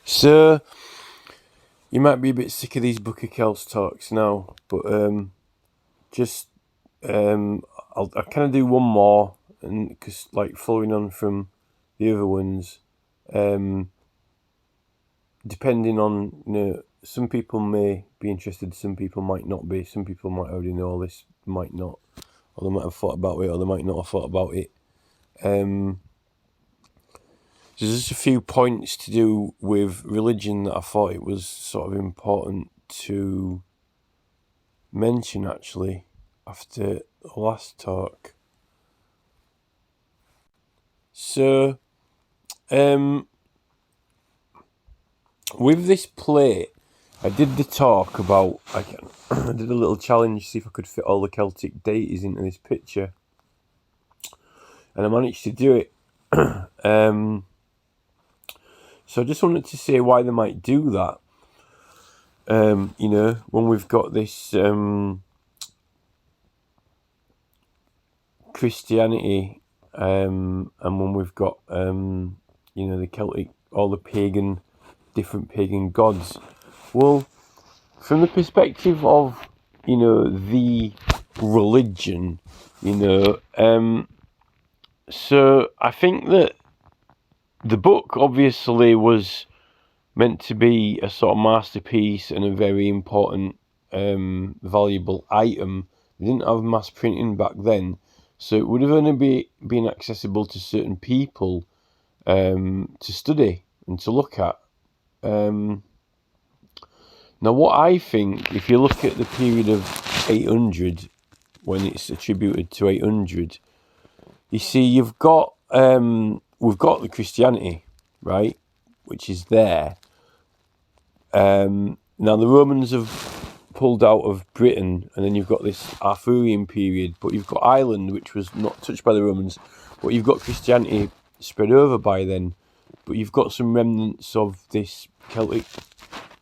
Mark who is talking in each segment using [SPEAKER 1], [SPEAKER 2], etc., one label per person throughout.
[SPEAKER 1] So, you might be a bit sick of these Book of Kells talks now, but just I'll kind of do one more, and because following on from the other ones, depending on some people may be interested, some people might not be, some people might already know this, might not, or they might have thought about it, or they might not have thought about it. There's just a few points to do with religion that I thought it was sort of important to mention, actually, after the last talk. So, with this plate, I did the talk about, I did a little challenge, see if I could fit all the Celtic deities into this picture. And I managed to do it. So I just wanted to say why they might do that. When we've got this Christianity, and when we've got the Celtic, all the different pagan gods. Well, from the perspective of the religion, so I think that the book obviously was meant to be a sort of masterpiece and a very important, valuable item. They didn't have mass printing back then, so it would have only been accessible to certain people to study and to look at. Now, what I think, if you look at the period of 800, when it's attributed to 800, you see we've got the Christianity, right, which is there. Now the Romans have pulled out of Britain, and then you've got this Arthurian period, but you've got Ireland, which was not touched by the Romans, but you've got Christianity spread over by then, but you've got some remnants of this Celtic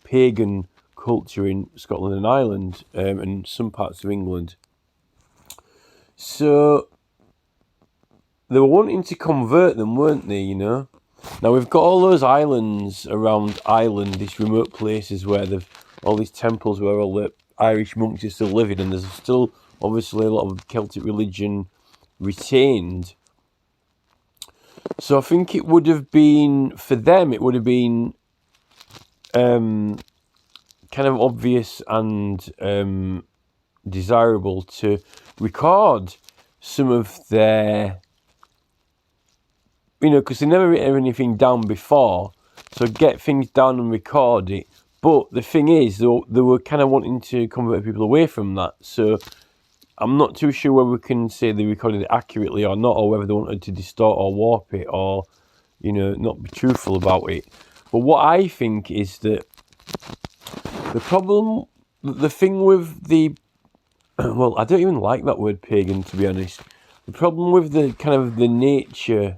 [SPEAKER 1] pagan culture in Scotland and Ireland, and some parts of England. So they were wanting to convert them, weren't they, Now we've got all those islands around Ireland, these remote places where they've all these temples where all the Irish monks are still living, and there's still obviously a lot of Celtic religion retained. So I think it would have been, for them, it would have been kind of obvious and desirable to record some of their, because they never written anything down before, so get things down and record it. But the thing is, they were kind of wanting to convert people away from that, so I'm not too sure whether we can say they recorded it accurately or not, or whether they wanted to distort or warp it, or not be truthful about it. But what I think is that the thing with the, well, I don't even like that word pagan, to be honest. The problem with the kind of the nature,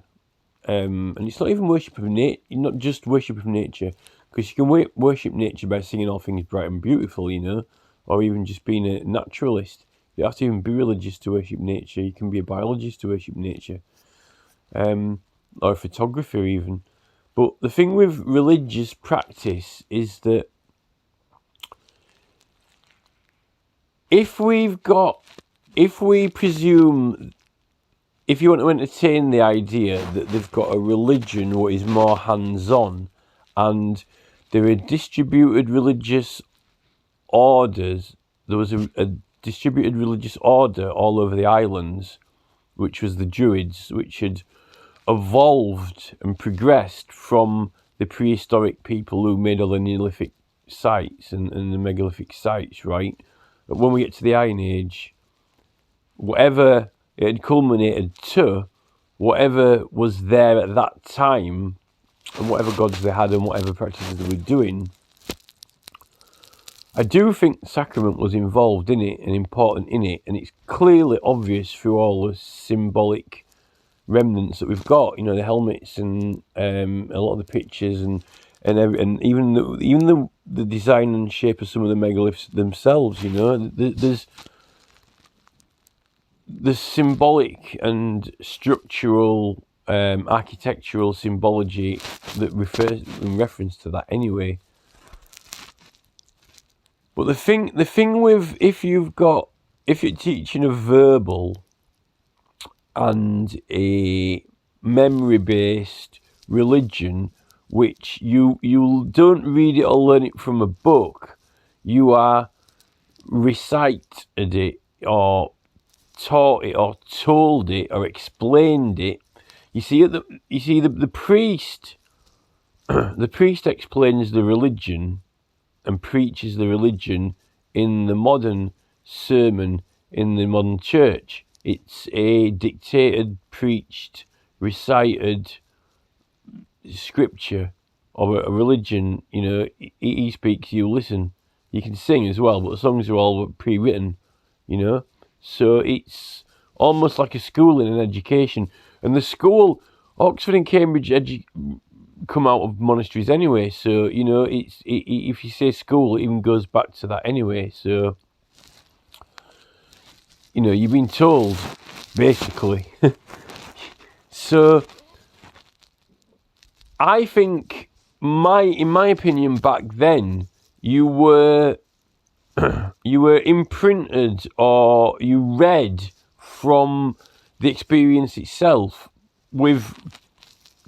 [SPEAKER 1] and it's not even worship of nature, not just worship of nature, because you can worship nature by singing all things bright and beautiful, or even just being a naturalist. You don't have to even be religious to worship nature. You can be a biologist to worship nature, or a photographer even. But the thing with religious practice is that if we presume, if you want to entertain the idea that they've got a religion what is more hands-on, and there are distributed religious orders, there was a distributed religious order all over the islands, which was the Druids, which had evolved and progressed from the prehistoric people who made all the Neolithic sites and the megalithic sites, right? But when we get to the Iron Age, whatever it had culminated to, whatever was there at that time, and whatever gods they had and whatever practices they were doing, I do think sacrament was involved in it and important in it, and it's clearly obvious through all the symbolic remnants that we've got, the helmets and a lot of the pictures and even the design and shape of some of the megaliths themselves. There's symbolic and structural architectural symbology that refers in reference to that anyway. But the thing with if you're teaching a verbal and a memory-based religion, which you don't read it or learn it from a book, you are recited it or taught it or told it or explained it. You see the priest the priest explains the religion and preaches the religion in the modern sermon in the modern church. It's a dictated, preached, recited scripture or a religion. You know, he speaks, you listen. You can sing as well, but the songs are all pre-written, you know. So it's almost like a schooling and education. And the school, Oxford and Cambridge come out of monasteries anyway. So, you know, if you say school, it even goes back to that anyway. So, you know, you've been told, basically. So, I think, in my opinion, back then, you were imprinted or you read from the experience itself with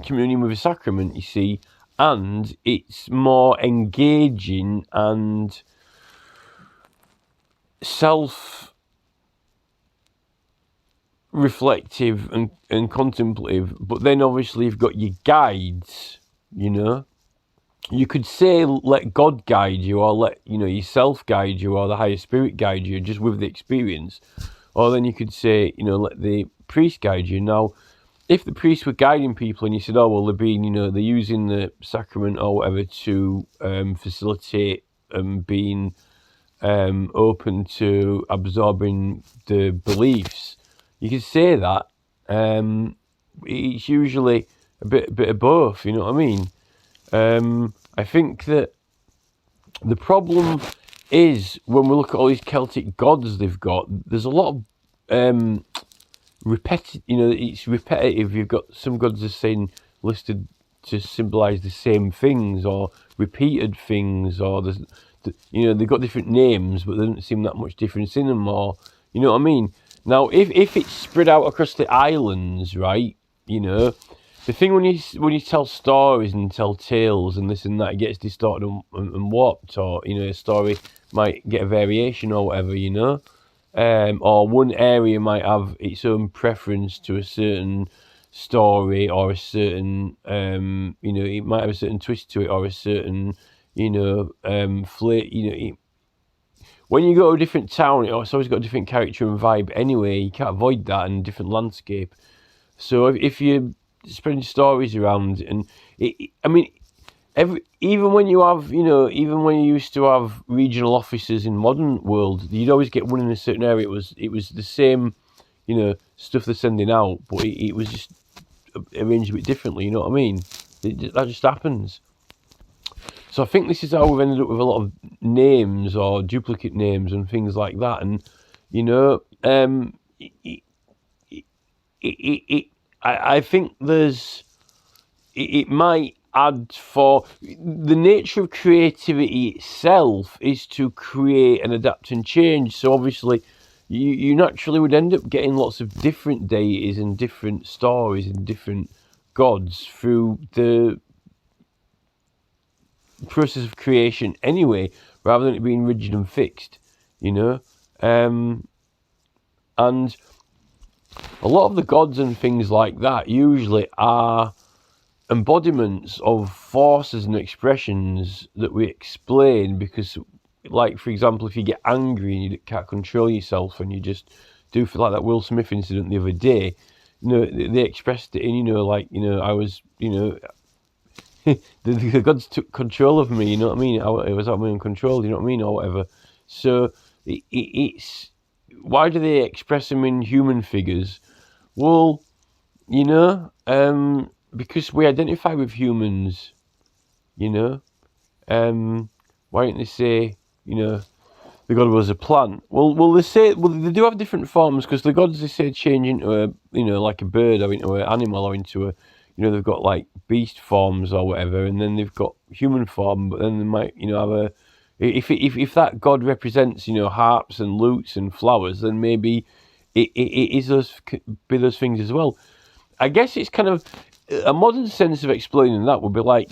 [SPEAKER 1] communion with a sacrament, you see, and it's more engaging and self-reflective and contemplative. But then obviously you've got your guides, you know. You could say let God guide you, or let, you know, yourself guide you, or the higher spirit guide you, just with the experience. Or then you could say, you know, let the priest guide you. Now, if the priests were guiding people and you said, oh, well, they're using the sacrament or whatever to facilitate being open to absorbing the beliefs, you could say that. It's usually a bit of both, you know what I mean? I think that the problem is when we look at all these Celtic gods they've got, there's a lot of it's repetitive. You've got some gods are saying listed to symbolise the same things or repeated things, or they've got different names, but there doesn't seem that much difference in them, or you know what I mean. Now, if it's spread out across the islands, right, you know. The thing when you tell stories and tell tales and this and that, it gets distorted and warped, or you know, a story might get a variation or whatever, you know, or one area might have its own preference to a certain story or a certain, you know, it might have a certain twist to it or a certain, you know, you know. When you go to a different town, it's always got a different character and vibe anyway. You can't avoid that in a different landscape. So if you spreading stories around, and even when you have, you know, even when you used to have regional offices in modern world, you'd always get one in a certain area. It was the same, you know, stuff they're sending out, but it was just arranged a bit differently. You know what I mean? That just happens. So I think this is how we've ended up with a lot of names or duplicate names and things like that. And you know, I think it might add, for the nature of creativity itself is to create and adapt and change. So obviously you naturally would end up getting lots of different deities and different stories and different gods through the process of creation anyway, rather than it being rigid and fixed, you know. And a lot of the gods and things like that usually are embodiments of forces and expressions that we explain, because, like, for example, if you get angry and you can't control yourself and you just do, like that Will Smith incident the other day, you know, they expressed it in, you know, like, you know, I was, you know, the gods took control of me, you know what I mean? It was out of my own control, you know what I mean, or whatever. So it's, why do they express them in human figures? Well, you know, because we identify with humans, you know. Why don't they say, you know, the god was a plant. Well, they say they do have different forms because the gods they say change into a like a bird or into an animal or into a they've got like beast forms or whatever, and then they've got human form. But then they might have a if that god represents harps and lutes and flowers, then maybe it is those things as well. I guess it's kind of a modern sense of explaining that would be like,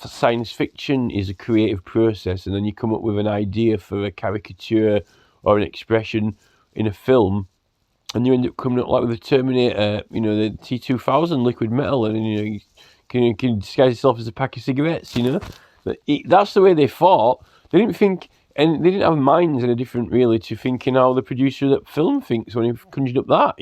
[SPEAKER 1] science fiction is a creative process, and then you come up with an idea for a caricature or an expression in a film, and you end up coming up like with the Terminator, the T-2000 liquid metal, and you can disguise yourself as a pack of cigarettes, But that's the way they thought. They didn't think, and they didn't have minds any different really to thinking how the producer of that film thinks when he conjured up that,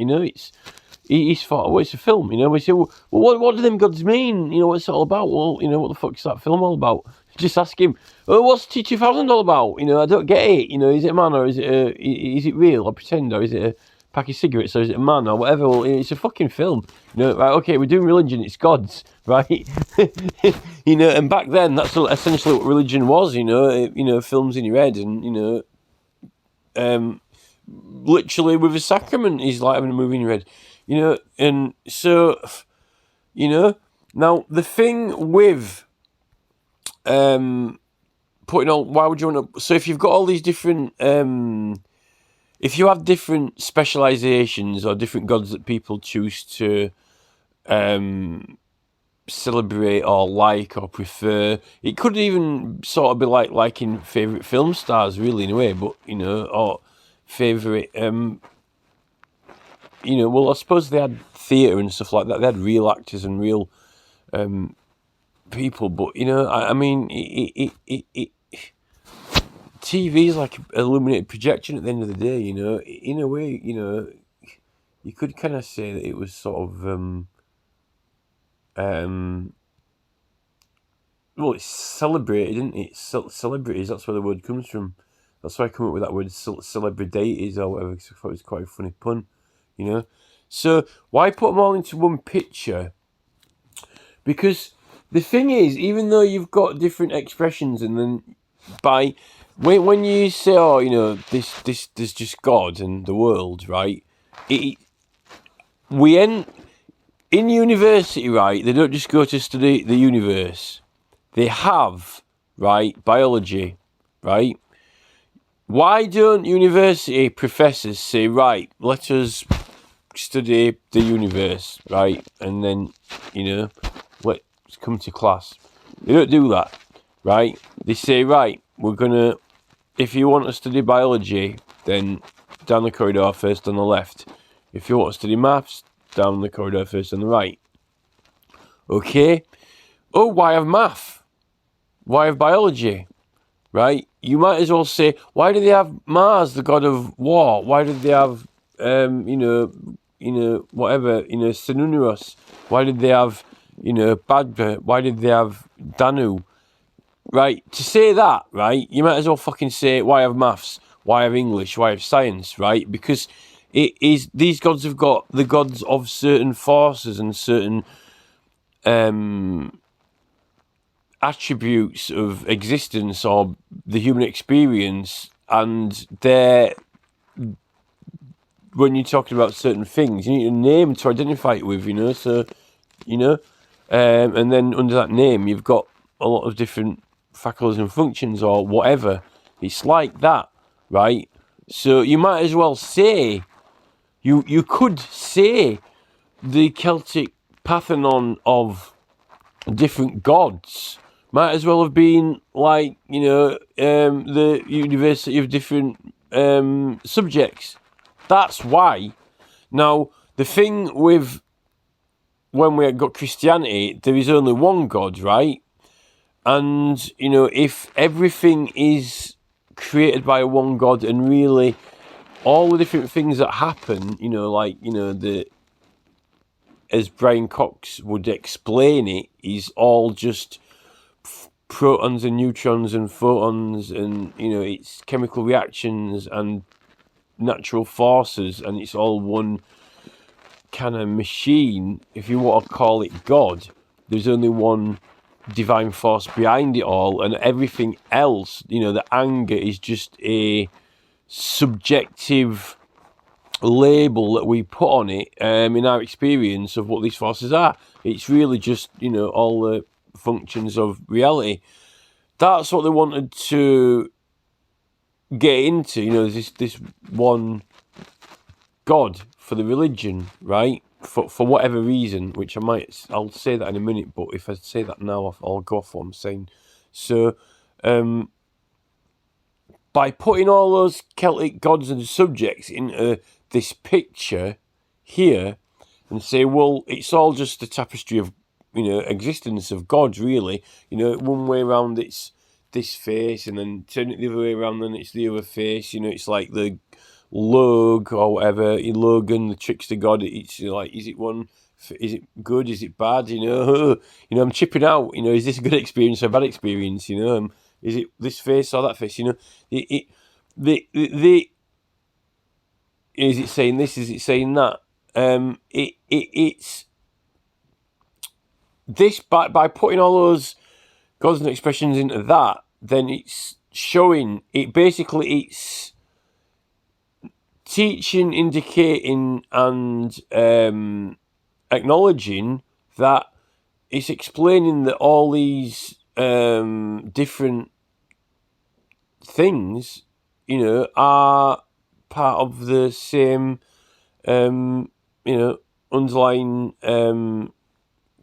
[SPEAKER 1] He's thought, it's a film, We say, well, what do them gods mean? What's it all about? Well, what the fuck's that film all about? Just ask him, what's T-2000 all about? I don't get it. Is it a man or is it real or pretend or is it a pack of cigarettes or is it a man or whatever? Well, it's a fucking film. Right, okay, we're doing religion, it's gods, right? And back then, that's essentially what religion was, films in your head and, literally with a sacrament is like having a movie in your head. And so, now the thing with putting on, why would you want to? So if you've got all these different, if you have different specializations or different gods that people choose to celebrate or like or prefer, it could even sort of be like liking favorite film stars, really, in a way. But or favorite. Well, I suppose they had theatre and stuff like that. They had real actors and real people, but I mean, TV is like an illuminated projection at the end of the day. In a way, you could kind of say that it was sort of well, it's celebrated, isn't it? Celebrities. That's where the word comes from. That's why I come up with that word, celebrities or whatever. Because I thought it was quite a funny pun. So why put them all into one picture? Because the thing is, even though you've got different expressions, and then when you say, this there's just God and the world, right? In university, right? They don't just go to study the universe. They have, right, biology, right? Why don't university professors say, right, let us study the universe, right? And then, let's come to class. They don't do that, right? They say, right, if you want to study biology, then down the corridor first on the left. If you want to study maths, down the corridor first on the right. Okay? Oh, why have math? Why have biology? Right? You might as well say, why do they have Mars, the god of war? Why did they have, whatever, Sinunuos? Why did they have, Badger? Why did they have Danu? Right? To say that, right, you might as well fucking say, why have maths? Why have English? Why have science? Right? Because these gods have got the gods of certain forces and certain attributes of existence or the human experience, and when you're talking about certain things, you need a name to identify it with, so, and then under that name, you've got a lot of different faculties and functions or whatever. It's like that, right? So you might as well say, you could say the Celtic Parthenon of different gods might as well have been like, the university of different subjects. That's why. Now, the thing with when we got Christianity, there is only one God, right? And, if everything is created by one God and really all the different things that happen, as Brian Cox would explain it, is all just protons and neutrons and photons and, it's chemical reactions and natural forces, and it's all one kind of machine. If you want to call it God, there's only one divine force behind it all, and everything else, the anger is just a subjective label that we put on it in our experience of what these forces are. It's really just, all the functions of reality. That's what they wanted to get into, this one God for the religion, right? For whatever reason, which I'll say that in a minute, but if I say that now, I'll go off what I'm saying. So, by putting all those Celtic gods and subjects into this picture here, and say, well, it's all just a tapestry of, existence of gods, really. One way around it's this face, and then turn it the other way around, then it's the other face. It's like the Log or whatever, Logan, the trickster god. It's like, is it one? Is it good? Is it bad? I'm chipping out. Is this a good experience or a bad experience? Is it this face or that face? Is it saying this? Is it saying that? It's this by putting all those gods and expressions into that, then it's showing it. Basically, it's teaching, indicating, and acknowledging that it's explaining that all these different things, are part of the same, underlying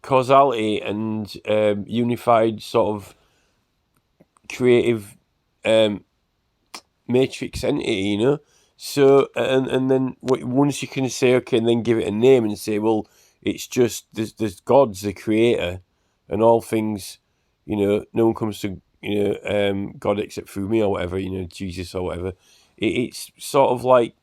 [SPEAKER 1] causality and unified sort of creative matrix entity, So, and then once you can say, okay, and then give it a name and say, well, it's just, there's God's the creator, and all things, no one comes to, God except through me or whatever, Jesus or whatever. It's sort of like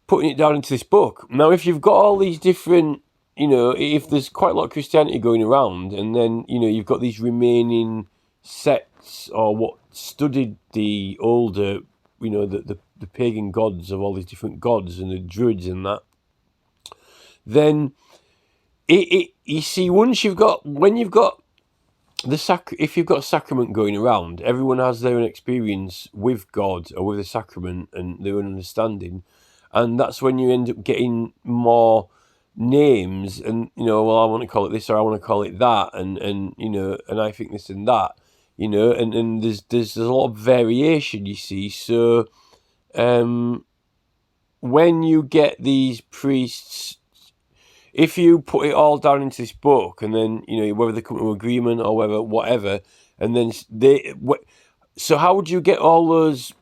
[SPEAKER 1] putting it down into this book. Now, if you've got all these different, if there's quite a lot of Christianity going around, and then, you've got these remaining sects or what studied the older, the pagan gods of all these different gods and the druids and that, then you see, when you've got if you've got a sacrament going around, everyone has their own experience with God or with the sacrament and their own understanding, and that's when you end up getting more names and, well, I want to call it this or I want to call it that, and and I think this and that, and there's a lot of variation, you see. So when you get these priests, if you put it all down into this book, and then, whether they come to an agreement or whatever, and then so how would you get all those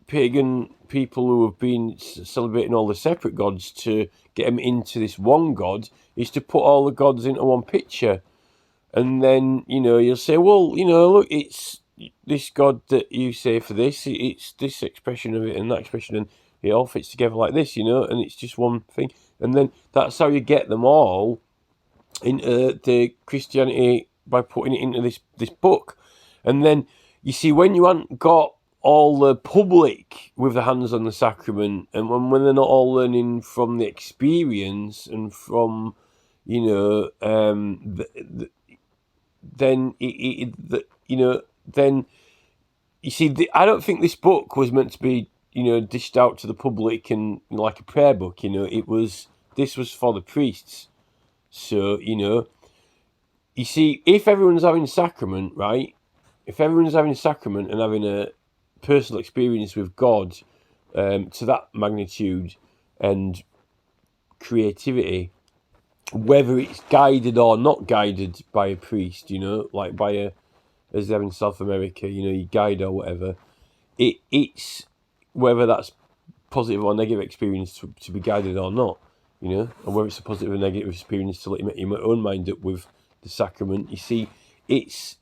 [SPEAKER 1] pagan people who have been celebrating all the separate gods to get them into this one God? Is to put all the gods into one picture. And then, you'll say, well, look, it's this God that you say for this, it's this expression of it and that expression, and it all fits together like this, and it's just one thing. And then that's how you get them all into the Christianity, by putting it into this book. And then, you see, when you haven't got all the public with the hands on the sacrament, and when they're not all learning from the experience and from, then then you see, I don't think this book was meant to be, dished out to the public and like a prayer book. This was for the priests. So, you see, if everyone's having sacrament, right? If everyone's having sacrament and having a personal experience with God to that magnitude and creativity, whether it's guided or not guided by a priest, like as they have in South America, you guide or whatever, it's whether that's positive or negative experience to be guided or not, and whether it's a positive or negative experience to let you make your own mind up with the sacrament. You see, it's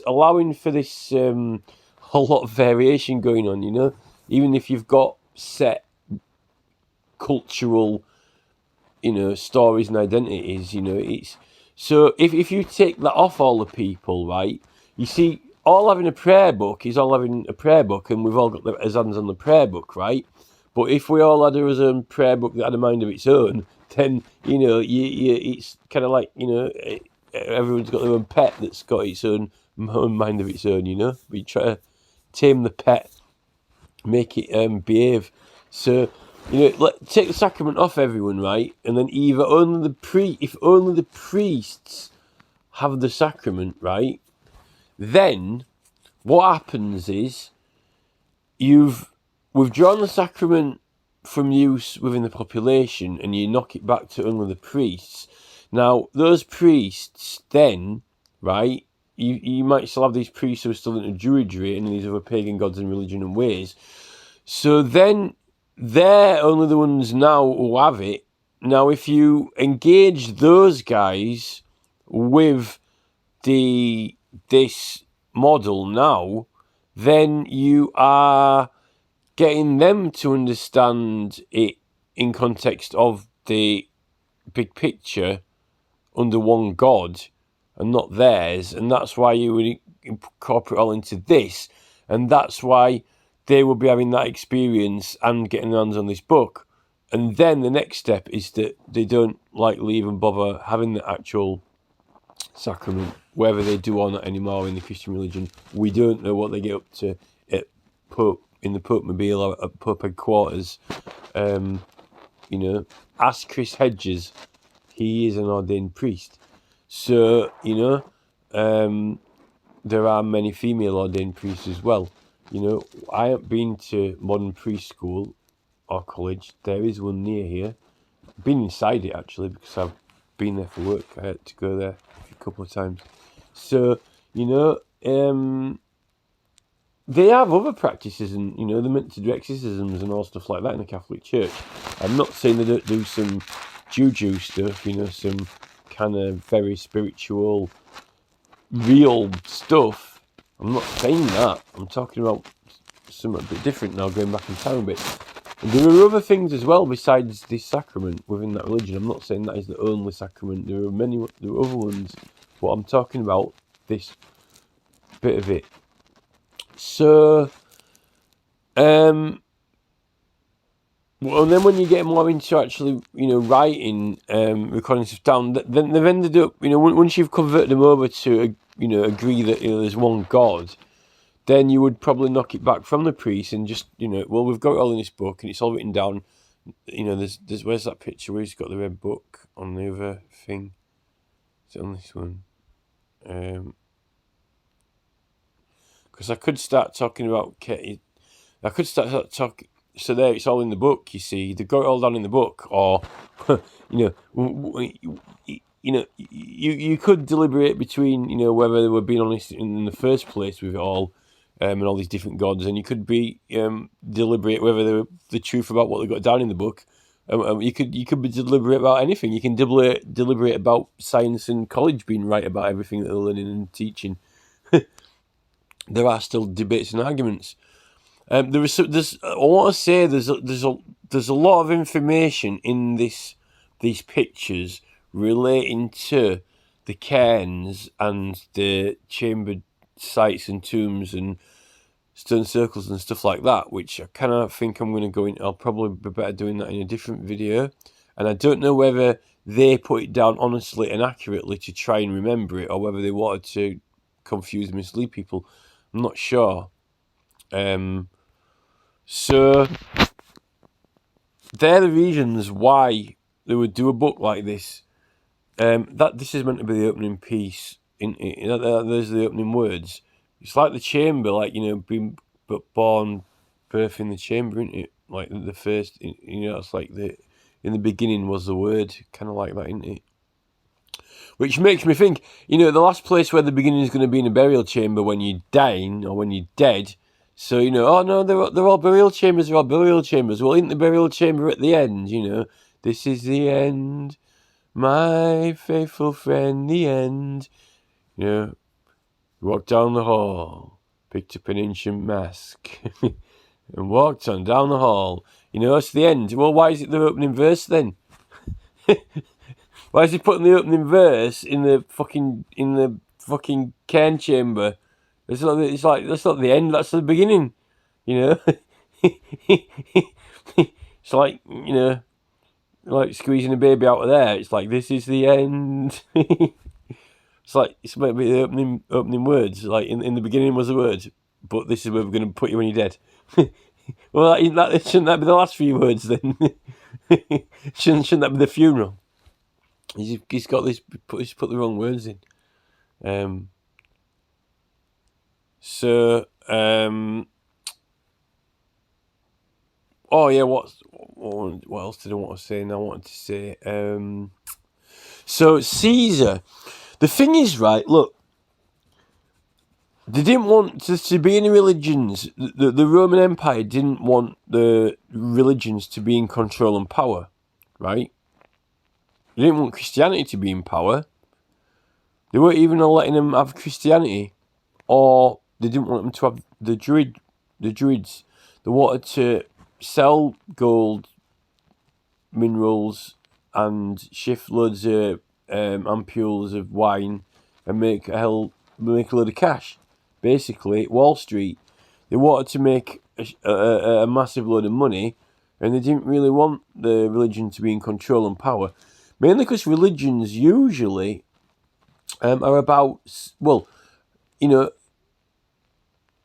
[SPEAKER 1] allowing for this whole lot of variation going on, even if you've got set cultural, stories and identities, it's so if you take that off all the people, right, you see, all having a prayer book is all having a prayer book, and we've all got our hands on the prayer book, right? But if we all had our own prayer book that had a mind of its own, then, it's kind of like, everyone's got their own pet that's got its own mind of its own, but you try to tame the pet make it behave. So, take the sacrament off everyone, right? And then if only the priests have the sacrament, right? Then what happens is you've withdrawn the sacrament from use within the population, and you knock it back to only the priests. Now, those priests then, right? You might still have these priests who are still into Druidry and these other pagan gods and religion and ways. So then they're only the ones now who have it. Now, if you engage those guys with this model now, then you are getting them to understand it in context of the big picture under one God and not theirs, and that's why you would incorporate all into this, and that's why they will be having that experience and getting their hands on this book. And then the next step is that they don't likely even bother having the actual sacrament, whether they do or not anymore in the Christian religion. We don't know what they get up to at Pope, in the Pope Mobile or at Pope headquarters. Ask Chris Hedges. He is an ordained priest. So, there are many female ordained priests as well. I haven't been to modern preschool or college. There is one near here. I've been inside it, actually, because I've been there for work. I had to go there a couple of times. So, they have other practices, and, they're meant to do exorcisms and all stuff like that in the Catholic Church. I'm not saying they don't do some juju stuff, some kind of very spiritual, real stuff. I'm not saying that. I'm talking about something a bit different now, going back in time a bit. And there are other things as well besides this sacrament within that religion. I'm not saying that is the only sacrament. There are other ones, but I'm talking about this bit of it. So, well, and then when you get more into actually, writing, recording stuff down, then they've ended up, once you've converted them over to, agree that there's one God, then you would probably knock it back from the priest and just, well, we've got it all in this book and it's all written down. There's where's that picture where he's got the red book on the other thing? Is it on this one? Because I could start talking about, I could start talking. So there, it's all in the book. You see, they got it all down in the book, or you could deliberate between whether they were being honest in the first place with it all, and all these different gods, and you could be deliberate whether they were the truth about what they got down in the book. You could be deliberate about anything. You can deliberate about science and college being right about everything that they're learning and teaching. There are still debates and arguments. I want to say there's a lot of information in these pictures relating to the cairns and the chambered sites and tombs and stone circles and stuff like that, which I kind of think I'm going to go into. I'll probably be better doing that in a different video. And I don't know whether they put it down honestly and accurately to try and remember it, or whether they wanted to confuse and mislead people. I'm not sure. So they're the reasons why they would do a book like this. That this is meant to be the opening piece. There's the opening words. It's like the chamber, like being born, birth in the chamber, isn't it? Like the first, it's like in the beginning was the word, kind of like that, isn't it? Which makes me think, the last place where the beginning is going to be in a burial chamber when you're dying or when you're dead. So, oh no, they're all burial chambers, Well, isn't the burial chamber at the end, This is the end, my faithful friend, the end. Walked down the hall, picked up an ancient mask, and walked on down the hall. It's the end. Well, why is it the opening verse then? Why is he putting the opening verse in the fucking cairn chamber? It's like that's not the end. That's the beginning. It's like like squeezing a baby out of there. It's like, this is the end. It's like it's meant to be the opening words. Like in the beginning was the words, but this is where we're going to put you when you're dead. Well, shouldn't that be the last few words then? shouldn't that be the funeral? He's got this. He's put the wrong words in. Oh yeah, what else did I want to say? And I wanted to say. So Caesar. The thing is, right? Look, they didn't want to be any religions. The Roman Empire didn't want the religions to be in control and power, right? They didn't want Christianity to be in power. They weren't even letting them have Christianity, or they didn't want them to have the Druids. They wanted to sell gold, minerals, and shift loads of ampules of wine and make a load of cash. Basically, Wall Street. They wanted to make a massive load of money, and they didn't really want the religion to be in control and power. Mainly because religions usually are about, well, you know,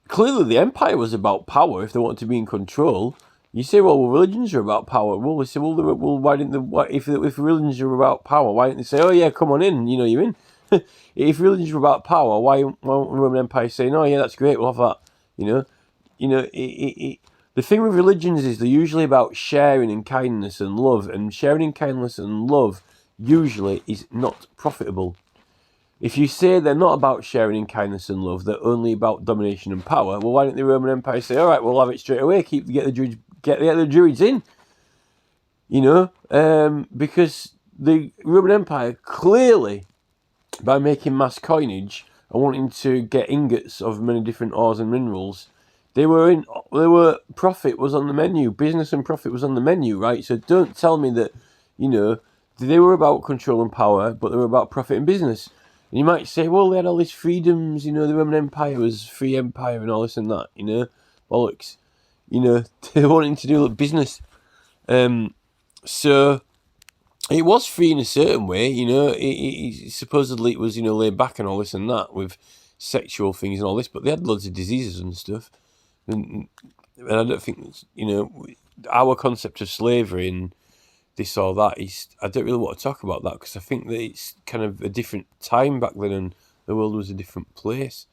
[SPEAKER 1] clearly the empire was about power if they wanted to be in control. You say, well, religions are about power. Well, they say, well, why didn't if religions are about power, why didn't they say, oh yeah, come on in, you're in. If religions were about power, why won't the Roman Empire saying, oh yeah, that's great, we'll have that, the thing with religions is they're usually about sharing and kindness and love, and sharing and kindness and love usually is not profitable. If you say they're not about sharing and kindness and love, they're only about domination and power, well, why didn't the Roman Empire say, all right, we'll have it straight away, get the Druids in, because the Roman Empire clearly, by making mass coinage and wanting to get ingots of many different ores and minerals, profit was on the menu. Business and profit was on the menu, right? So don't tell me that, they were about control and power, but they were about profit and business. And you might say, well, they had all these freedoms, the Roman Empire was free empire and all this and that, bollocks. They wanted to do business. So it was free in a certain way, supposedly it was, laid back and all this and that with sexual things and all this, but they had loads of diseases and stuff. And I don't think, our concept of slavery and this or that is, I don't really want to talk about that because I think that it's kind of a different time back then and the world was a different place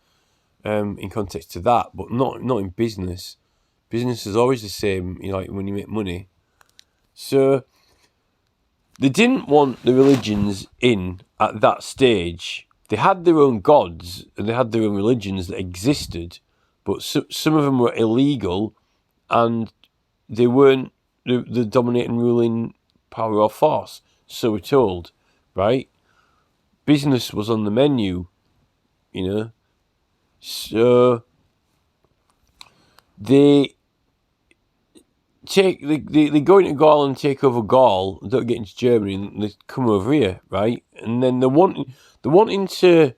[SPEAKER 1] in context to that, but not in business. Business is always the same, like when you make money. So they didn't want the religions in at that stage. They had their own gods and they had their own religions that existed, but some of them were illegal and they weren't the dominating ruling power or force, so we're told, right? Business was on the menu, so they go into Gaul and take over Gaul, don't get into Germany, and they come over here, right? And then they're wanting to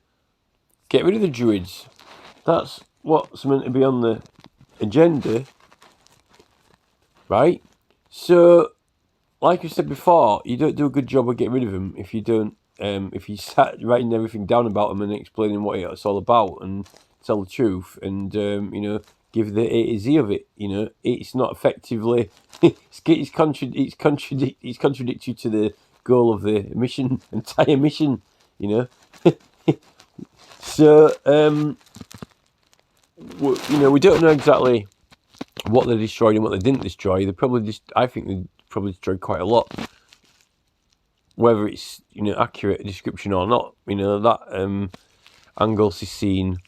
[SPEAKER 1] get rid of the Druids. That's what's meant to be on the agenda, right? So, like I said before, you don't do a good job of getting rid of them if you don't. If you start writing everything down about them and explaining what it's all about and tell the truth and give the A to Z of it, it's not effectively. it's contradictory to the goal of the mission, entire mission, So we don't know exactly what they destroyed and what they didn't destroy. I think they probably destroyed quite a lot. Whether it's accurate description or not, that Angles is seen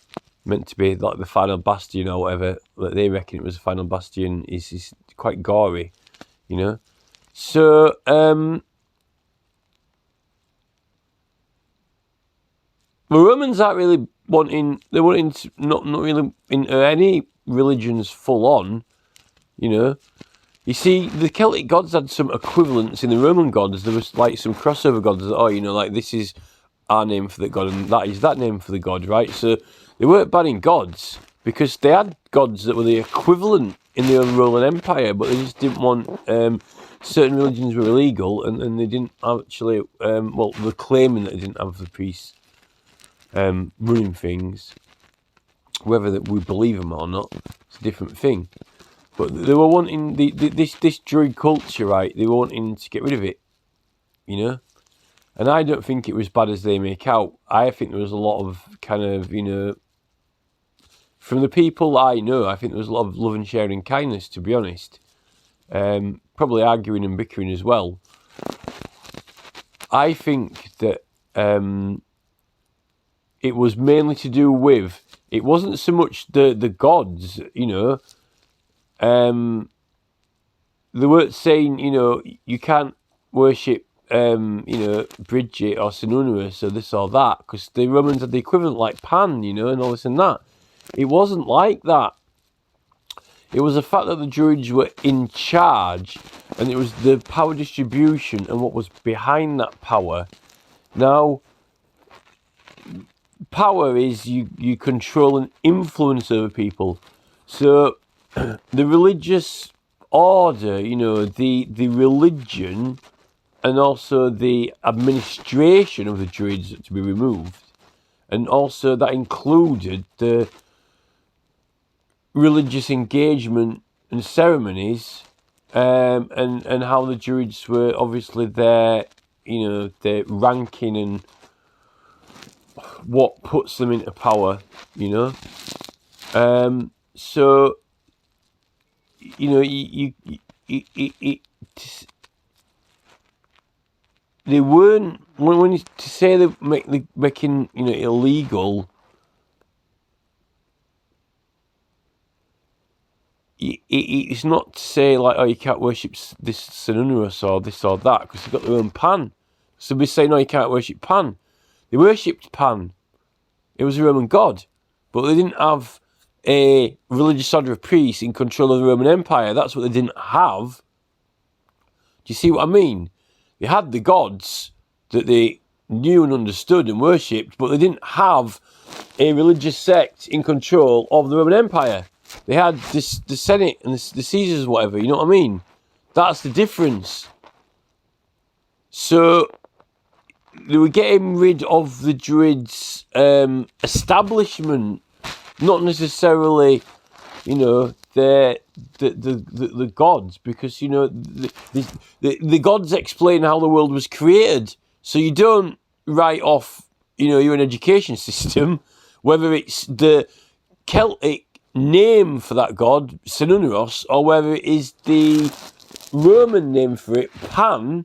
[SPEAKER 1] meant to be like the final bastion or whatever that they reckon it was the final bastion is quite gory, So the Romans aren't really wanting. They're wanting to not really into any religions full on, You see, the Celtic gods had some equivalents in the Roman gods. There was like some crossover gods that, like this is our name for the god and that is that name for the god, right? So they weren't banning gods because they had gods that were the equivalent in the Roman Empire, but they just didn't want certain religions were illegal and they didn't actually, they're claiming that they didn't have the priests running things. Whether that we believe them or not, it's a different thing. But they were wanting this druid culture, right? They were wanting to get rid of it, you know. And I don't think it was bad as they make out. I think there was a lot of kind of, you know, from the people I know, I think there was a lot of love and sharing and kindness, to be honest. Probably arguing and bickering as well. I think that it was mainly to do with, it wasn't so much the gods, you know. They weren't saying, you know, you can't worship, you know, Bridget or Sununurus or this or that, because the Romans had the equivalent like Pan, you know, and all this and that. It wasn't like that. It was the fact that the Druids were in charge, and it was the power distribution and what was behind that power. Now, power is you control and influence over people. So, the religious order, you know, the religion and also the administration of the Druids to be removed. And also that included the religious engagement and ceremonies, and how the Druids were obviously their, you know, their ranking and what puts them into power, you know. So, you know, they weren't, when you to say they making, you know, illegal. It's not to say like, oh, you can't worship this Sununurus or this or that because they've got their own Pan. So we say, no, you can't worship Pan. They worshipped Pan. It was a Roman god. But they didn't have a religious order of priests in control of the Roman Empire. That's what they didn't have. Do you see what I mean? They had the gods that they knew and understood and worshipped, but they didn't have a religious sect in control of the Roman Empire. They had the Senate and the Caesars, whatever, you know what I mean? That's the difference. So, they were getting rid of the Druids' establishment, not necessarily, you know, the gods, because, you know, the gods explain how the world was created. So you don't write off, you know, your education system, whether it's the Celtic name for that god, Sununurus, or whether it is the Roman name for it, Pan.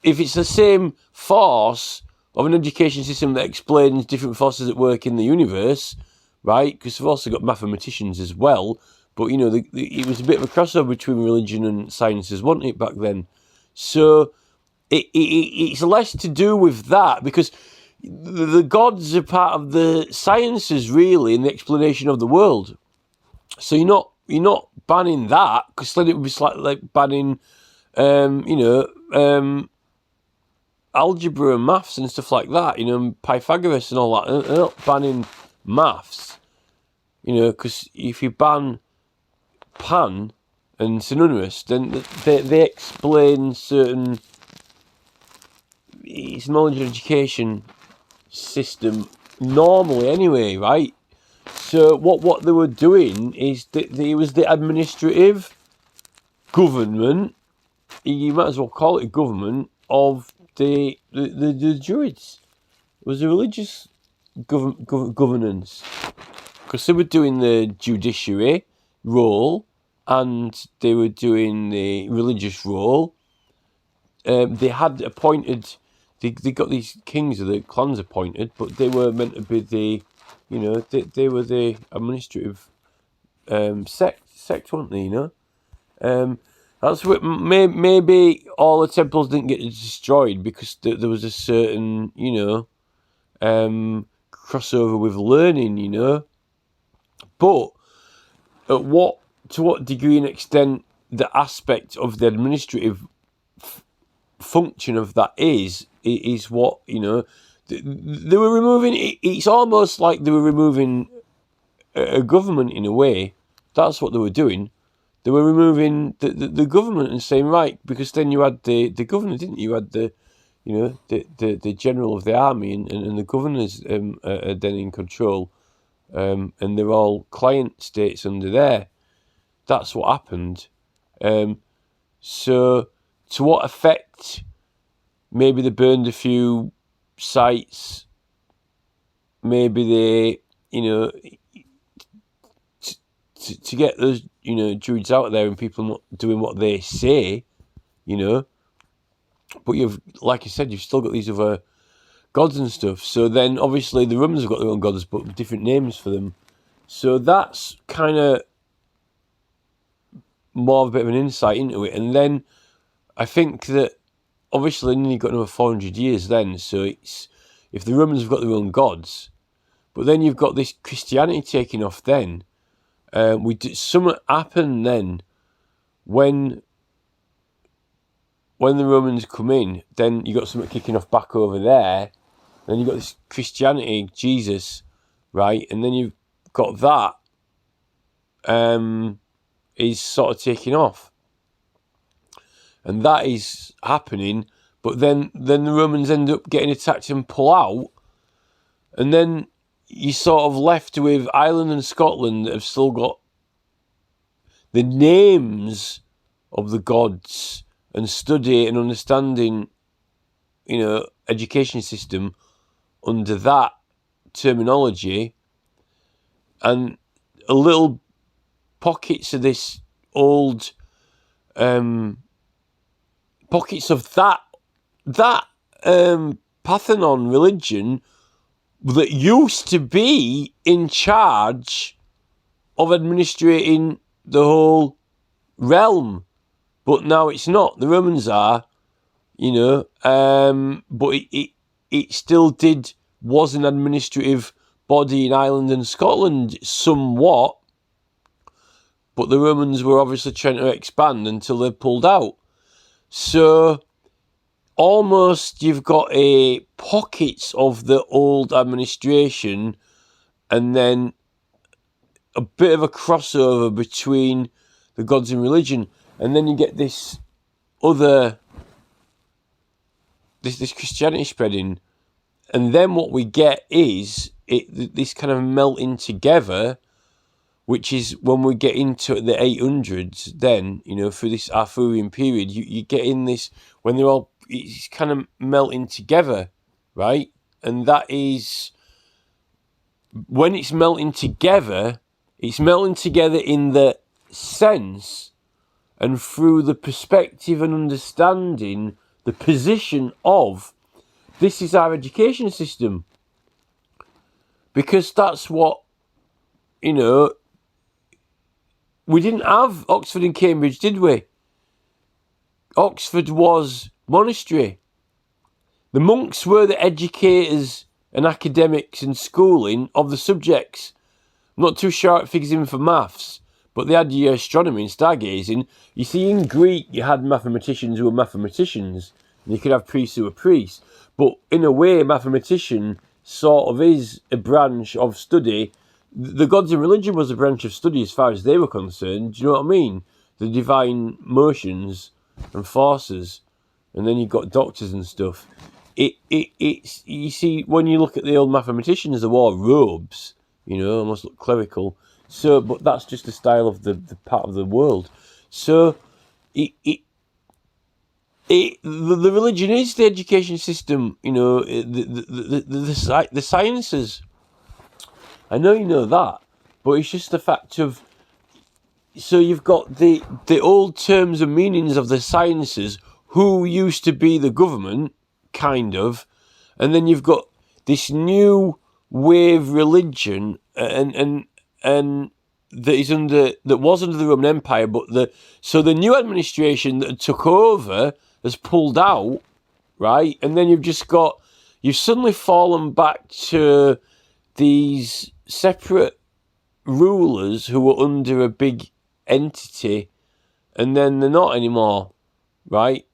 [SPEAKER 1] If it's the same force of an education system that explains different forces at work in the universe, right? Because they've also got mathematicians as well. But, you know, it was a bit of a crossover between religion and sciences, wasn't it, back then? So it's less to do with that, because the gods are part of the sciences, really, in the explanation of the world. So you're not banning that, because then it would be like banning, you know, algebra and maths and stuff like that, you know, Pythagoras and all that. They're not banning maths, you know, because if you ban Pan and Sununurus, then they explain certain, it's knowledge and education system normally anyway, right? So what they were doing is that it was the administrative government, you might as well call it a government, of the Druids. It was a religious governance, because they were doing the judiciary role and they were doing the religious role. They had appointed, they got these kings of the clans appointed, but they were meant to be the, you know, they were the administrative sect, weren't they, you know? That's what, maybe all the temples didn't get destroyed because there was a certain, you know, crossover with learning, you know. But to what degree and extent the aspect of the administrative function of that is what, you know, they were removing. It's almost like they were removing a government in a way. That's what they were doing. They were removing the government and saying, right, because then you had the governor, didn't you? You had the, you know, the general of the army and the governors are then in control, and they're all client states under there. That's what happened. So, to what effect? Maybe they burned a few sites. Maybe they, to get those, druids out there and people not doing what they say, But you've, like I said, you've still got these other gods and stuff. So then, obviously, the Romans have got their own gods, but different names for them. So that's kind of more of a bit of an insight into it. And then I think that, obviously, then you've got another 400 years then. So it's, if the Romans have got their own gods, but then you've got this Christianity taking off then. Something happened then when the Romans come in, then you got something kicking off back over there. Then you've got this Christianity, Jesus, right? And then you've got that is sort of taking off. And that is happening. But then the Romans end up getting attacked and pull out. And then you're sort of left with Ireland and Scotland that have still got the names of the gods and study and understanding, education system under that terminology, and a little pockets of this old pockets of that Parthenon religion that used to be in charge of administrating the whole realm, but now it's not. The Romans are, but it still was an administrative body in Ireland and Scotland somewhat, but the Romans were obviously trying to expand until they pulled out. So almost you've got a pockets of the old administration and then a bit of a crossover between the gods and religion, and then you get this other this Christianity spreading, and then what we get is this kind of melting together, which is when we get into the 800s. Then through this Arthurian period, you get in this when it's kind of melting together, right? And that is when it's melting together. It's melting together in the sense and through the perspective and understanding the position of this is our education system. Because that's what, we didn't have Oxford and Cambridge, did we? Oxford was monastery. The monks were the educators and academics and schooling of the subjects. I'm not too sure it figures in for maths, but they had your astronomy and stargazing. You see, in Greek, you had mathematicians who were mathematicians, and you could have priests who were priests. But in a way, a mathematician sort of is a branch of study. The gods and religion was a branch of study as far as they were concerned. Do you know what I mean? The divine motions and forces. And then you've got doctors and stuff. It's you see, when you look at the old mathematicians, they wore robes, almost look clerical. So, but that's just the style of the part of the world. So, the religion is the education system. The sciences. I know you know that, but it's just the fact of. So you've got the old terms and meanings of the sciences, who used to be the government, kind of, and then you've got this new wave religion, and that was under the Roman Empire, but the new administration that took over has pulled out, right? And then you've suddenly fallen back to these separate rulers who were under a big entity, and then they're not anymore, right?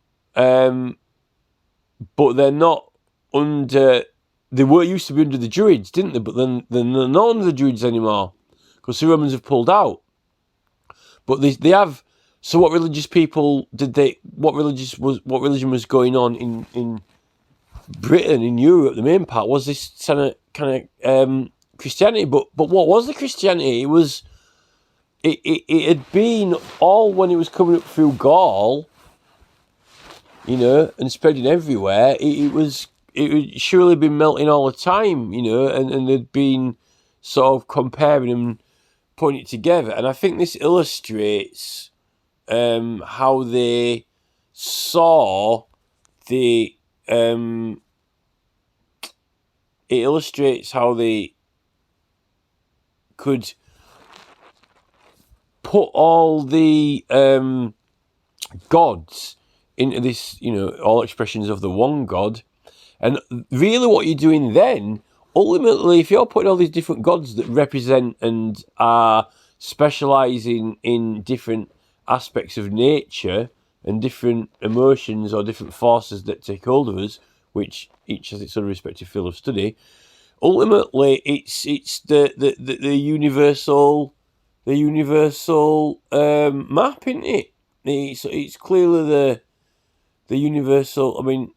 [SPEAKER 1] But they're not under. They were used to be under the Druids, didn't they? But then they're not under the Druids anymore because the Romans have pulled out. But they have. So what religious people did they? What religion was going on in Britain, in Europe? The main part was this kind of Christianity. But what was the Christianity? it had been all when it was coming up through Gaul, you know, and spreading everywhere. It had surely been melting all the time, you know, and they'd been sort of comparing and putting it together. And I think this illustrates how they saw the. It illustrates how they could put all the gods into this, you know, all expressions of the one God. And really what you're doing then, ultimately, if you're putting all these different gods that represent and are specialising in different aspects of nature and different emotions or different forces that take hold of us, which each has its own respective field of study, ultimately it's the universal map, isn't it? It's clearly the universal. I mean,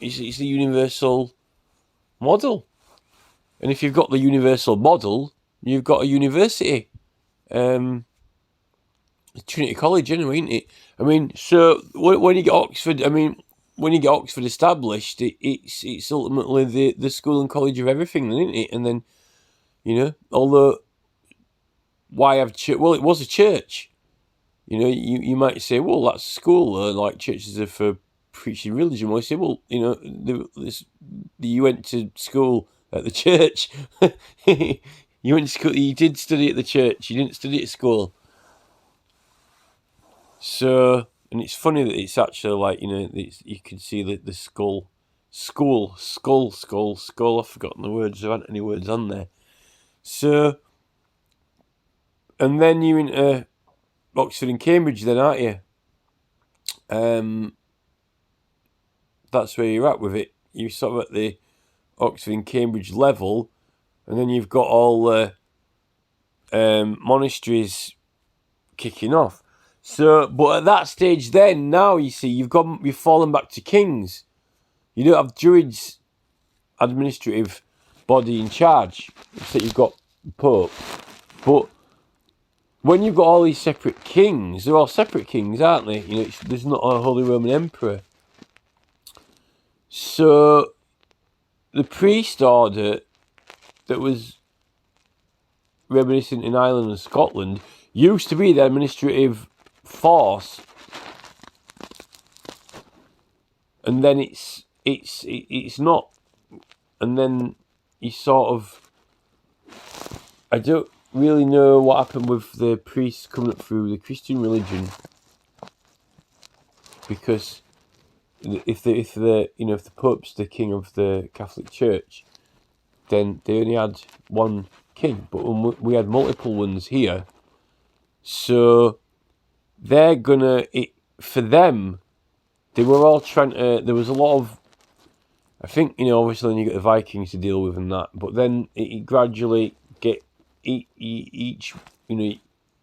[SPEAKER 1] it's the universal model. And if you've got the universal model, you've got a university. Trinity College, anyway, isn't it? I mean, so when you get Oxford, when you get Oxford established, it's ultimately the school and college of everything, isn't it? And then, you know, although why have church? Well, it was a church. You know, you might say, well, that's a school. Like churches are for preaching religion. Well, I say, well, you know, you went to school at the church. You went to school. You did study at the church. You didn't study at school. So, and it's funny that it's actually like, you know, you can see the skull. I've forgotten the words. There aren't any words on there. So, and then you're into Oxford and Cambridge then, aren't you? That's where you're at with it. You're sort of at the Oxford and Cambridge level, and then you've got all the monasteries kicking off. So, but at that stage then, now you see, you've fallen back to kings. You don't have Druids administrative body in charge. So you've got Pope. But when you've got all these separate kings, they're all separate kings, aren't they? You know, there's not a Holy Roman Emperor. So the priest order that was reminiscent in Ireland and Scotland used to be the administrative force, and then it's not, and then you sort of, I don't really know what happened with the priests coming up through the Christian religion, because if the Pope's the king of the Catholic Church, then they only had one king, but when we had multiple ones here, so they're gonna, for them, they were all trying to, there was a lot of, I think, you know, obviously then you got the Vikings to deal with and that, but then it gradually each, you know,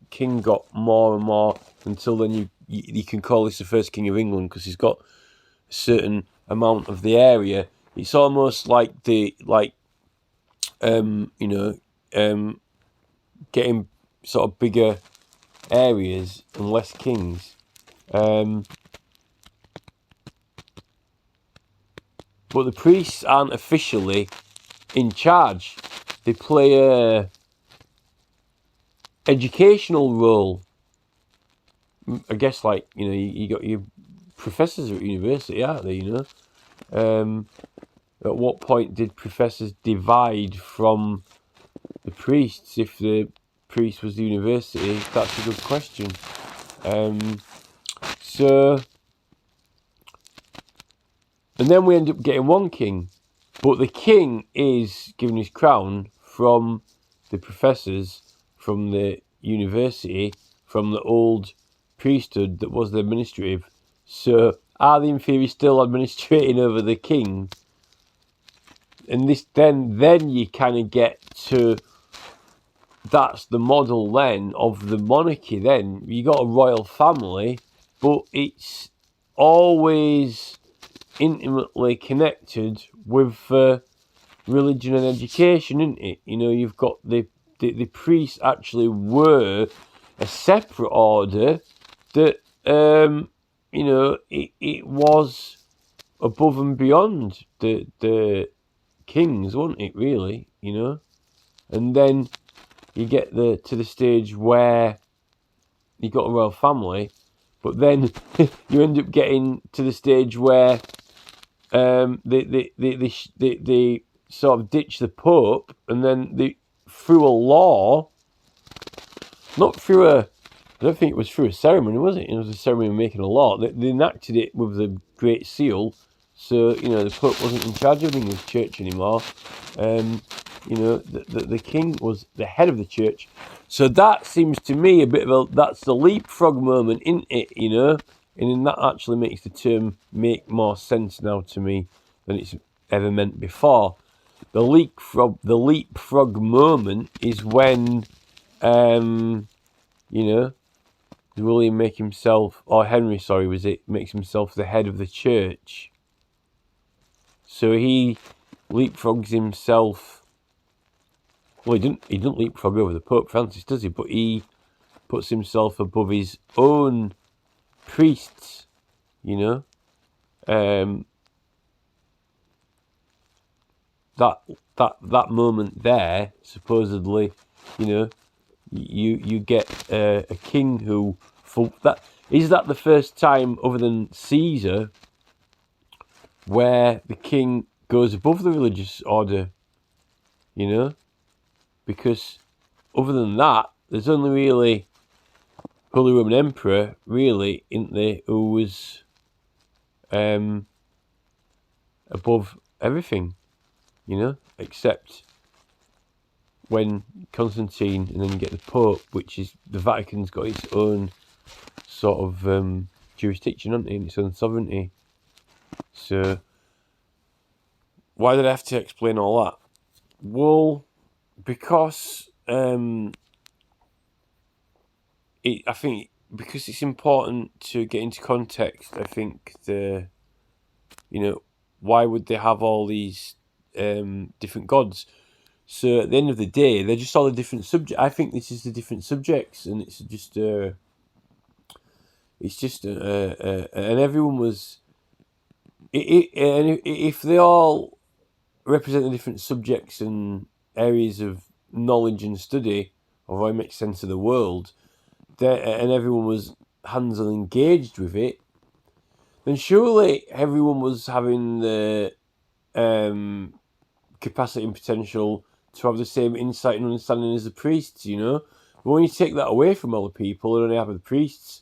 [SPEAKER 1] king got more and more, until then you can call this the first king of England, because he's got a certain amount of the area. It's almost like getting sort of bigger areas and less kings. But the priests aren't officially in charge. They play a educational role. I guess, like, you know, you got your professors at university, aren't they, you know? At what point did professors divide from the priests? If the priest was the university, that's a good question. So, and then we end up getting one king, but the king is given his crown from the professors, from the university, from the old priesthood that was the administrative. So, are the inferior still administrating over the king? And this then you kind of get to, that's the model then of the monarchy. Then you got a royal family, but it's always intimately connected with religion and education, isn't it? You know, you've got the priests actually were a separate order that, it was above and beyond the kings, wasn't it, really, And then you get to the stage where you got a royal family, but then you end up getting to the stage where they sort of ditch the Pope, and then through a law, not through I don't think it was through a ceremony, was it? It was a ceremony of making a law. They enacted it with the Great Seal, so the Pope wasn't in charge of the English Church anymore. The king was the head of the church. So that seems to me a bit of that's the leapfrog moment, isn't it? And that actually makes the term make more sense now to me than it's ever meant before. The leapfrog moment is when, William makes himself, or Henry, makes himself the head of the church. So he leapfrogs himself. Well, he didn't leapfrog over the Pope Francis, does he? But he puts himself above his own priests, that moment there, supposedly, you get a king who, is that the first time other than Caesar where the king goes above the religious order, because other than that, there's only really Holy Roman Emperor, really, isn't there, who was above everything, except when Constantine, and then you get the Pope, which is the Vatican's got its own sort of jurisdiction, hasn't it, and its own sovereignty. So why did I have to explain all that? Well, because I think because it's important to get into context. I think why would they have all these different gods? So at the end of the day, they're just all the different subjects. I think this is the different subjects, and it's just and everyone was. And if they all represent the different subjects and areas of knowledge and study of how it makes sense of the world, and everyone was hands-on engaged with it, then surely everyone was having the capacity and potential to have the same insight and understanding as the priests, But when you take that away from all the people and only have the priests,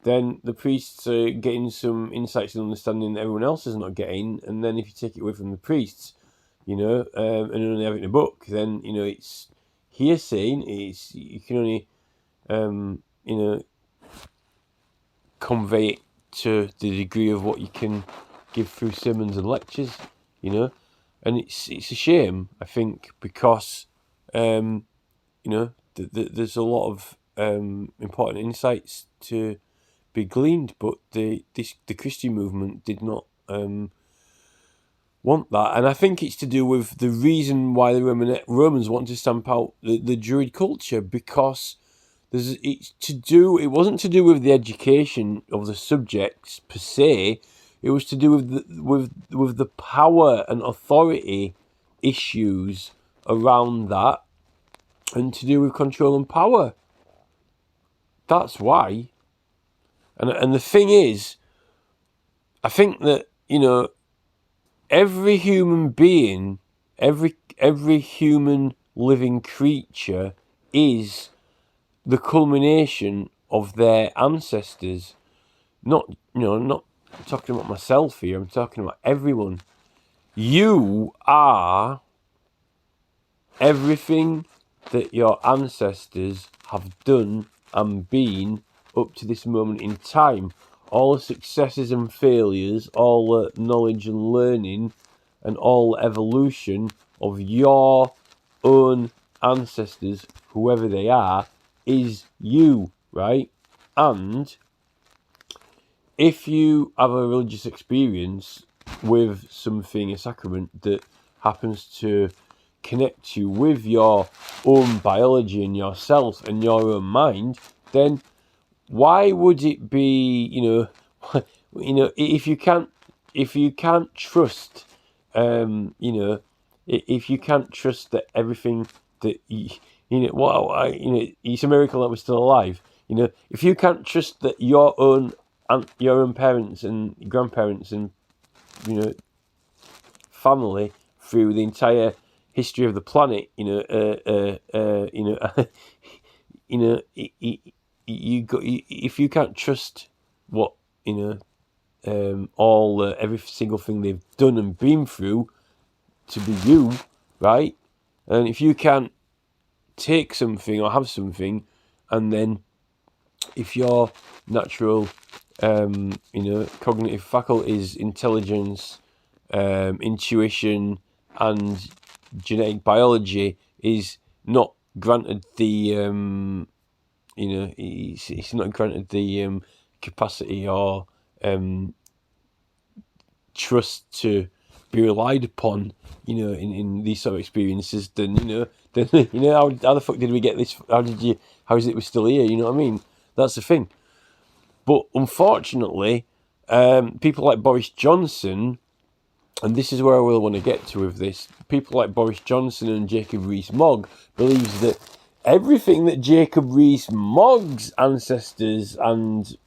[SPEAKER 1] then the priests are getting some insights and understanding that everyone else is not getting. And then if you take it away from the priests, and only have it in a book, then, it's hearsay. You can only, convey it to the degree of what you can give through sermons and lectures, And it's a shame, I think, because, there's a lot of important insights to be gleaned, but the Christian movement did not want that, and I think it's to do with the reason why the Romans want to stamp out the Druid culture, because it wasn't to do with the education of the subjects per se. It was to do with the power and authority issues around that, and to do with control and power. That's why. And the thing is, I think that, every human being, every human living creature is the culmination of their ancestors. Not talking about myself here, I'm talking about everyone. You are everything that your ancestors have done and been up to this moment in time. All the successes and failures, all the knowledge and learning, and all evolution of your own ancestors, whoever they are, is you, right? And if you have a religious experience with something, a sacrament, that happens to connect you with your own biology and yourself and your own mind, then why would it be, if you can't trust, if you can't trust that everything that it's a miracle that we're still alive. If you can't trust that your own parents and grandparents and family through the entire history of the planet, if you can't trust what every single thing they've done and been through to be you, right? And if you can't take something or have something, and then if your natural cognitive faculties, intelligence, intuition and genetic biology is not granted the it's not granted the capacity or trust to be relied upon, in these sort of experiences, then how the fuck did we get this? How is it we're still here? You know what I mean? That's the thing. But unfortunately, people like Boris Johnson, and this is where I will want to get to with this, people like Boris Johnson and Jacob Rees-Mogg believes that everything that Jacob Rees-Mogg's ancestors and,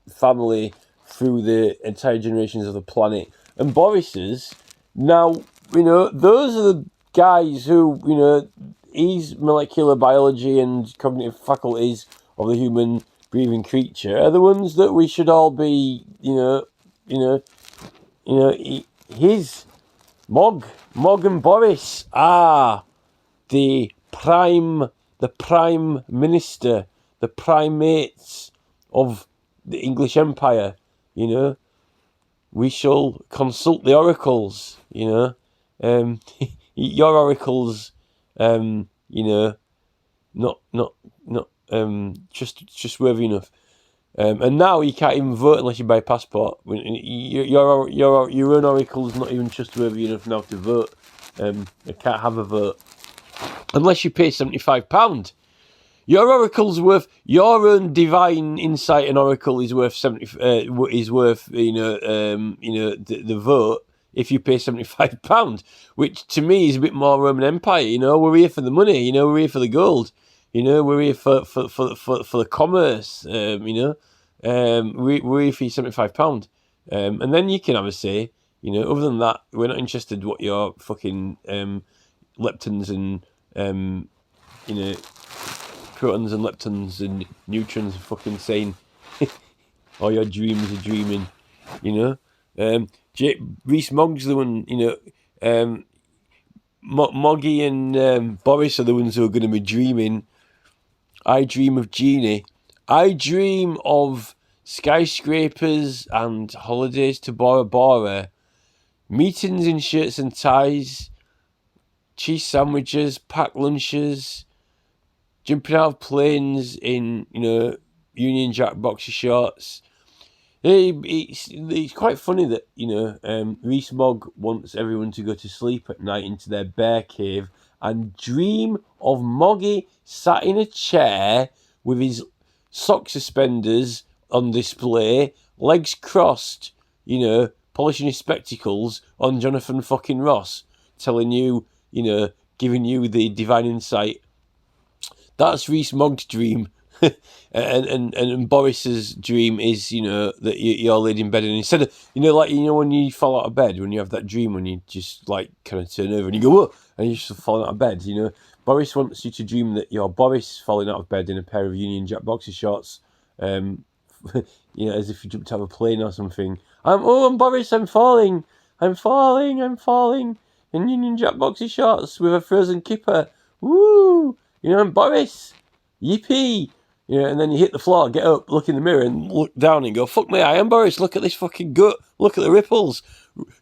[SPEAKER 1] family through the entire generations of the planet and Boris's, now, those are the guys who, his molecular biology and cognitive faculties of the human breathing creature are the ones that we should all be, his Mogg and Boris are the prime minister, the primates of the English Empire. We shall consult the oracles. Your oracles, not trustworthy enough. And now you can't even vote unless you buy a passport. Your own oracle's not even trustworthy enough now to vote. You can't have a vote unless you pay £75. Your oracle's worth, your own divine insight and oracle is worth the vote if you pay £75, which to me is a bit more Roman Empire. We're here for the money. We're here for the gold. We're here for the commerce. We're here for £75. And then you can have a say. Other than that, we're not interested what your fucking leptons and protons and leptons and neutrons are fucking saying, or your dreams are dreaming. Rees-Mogg's the one. Moggy and Boris are the ones who are going to be dreaming. I dream of Genie. I dream of skyscrapers and holidays to Bora Bora, meetings in shirts and ties, cheese sandwiches, packed lunches, jumping out of planes in, Union Jack boxer shorts. It's quite funny that, Rees-Mogg wants everyone to go to sleep at night into their bear cave and dream of Moggy sat in a chair with his sock suspenders on display, legs crossed, polishing his spectacles on Jonathan fucking Ross, telling you, giving you the divine insight. That's Rees-Mogg's dream. and Boris's dream is, that you're laid in bed, and instead of, when you fall out of bed, when you have that dream, when you just like kind of turn over and you go, whoa, and you're just falling out of bed, Boris wants you to dream that you're Boris falling out of bed in a pair of Union Jack boxer shorts, as if you jumped out of a plane or something. I'm Boris, I'm falling in Union Jack boxer shorts with a frozen kipper. Woo! I'm Boris. Yippee! And then you hit the floor, get up, look in the mirror and look down and go, fuck me, I am Boris, look at this fucking gut, look at the ripples,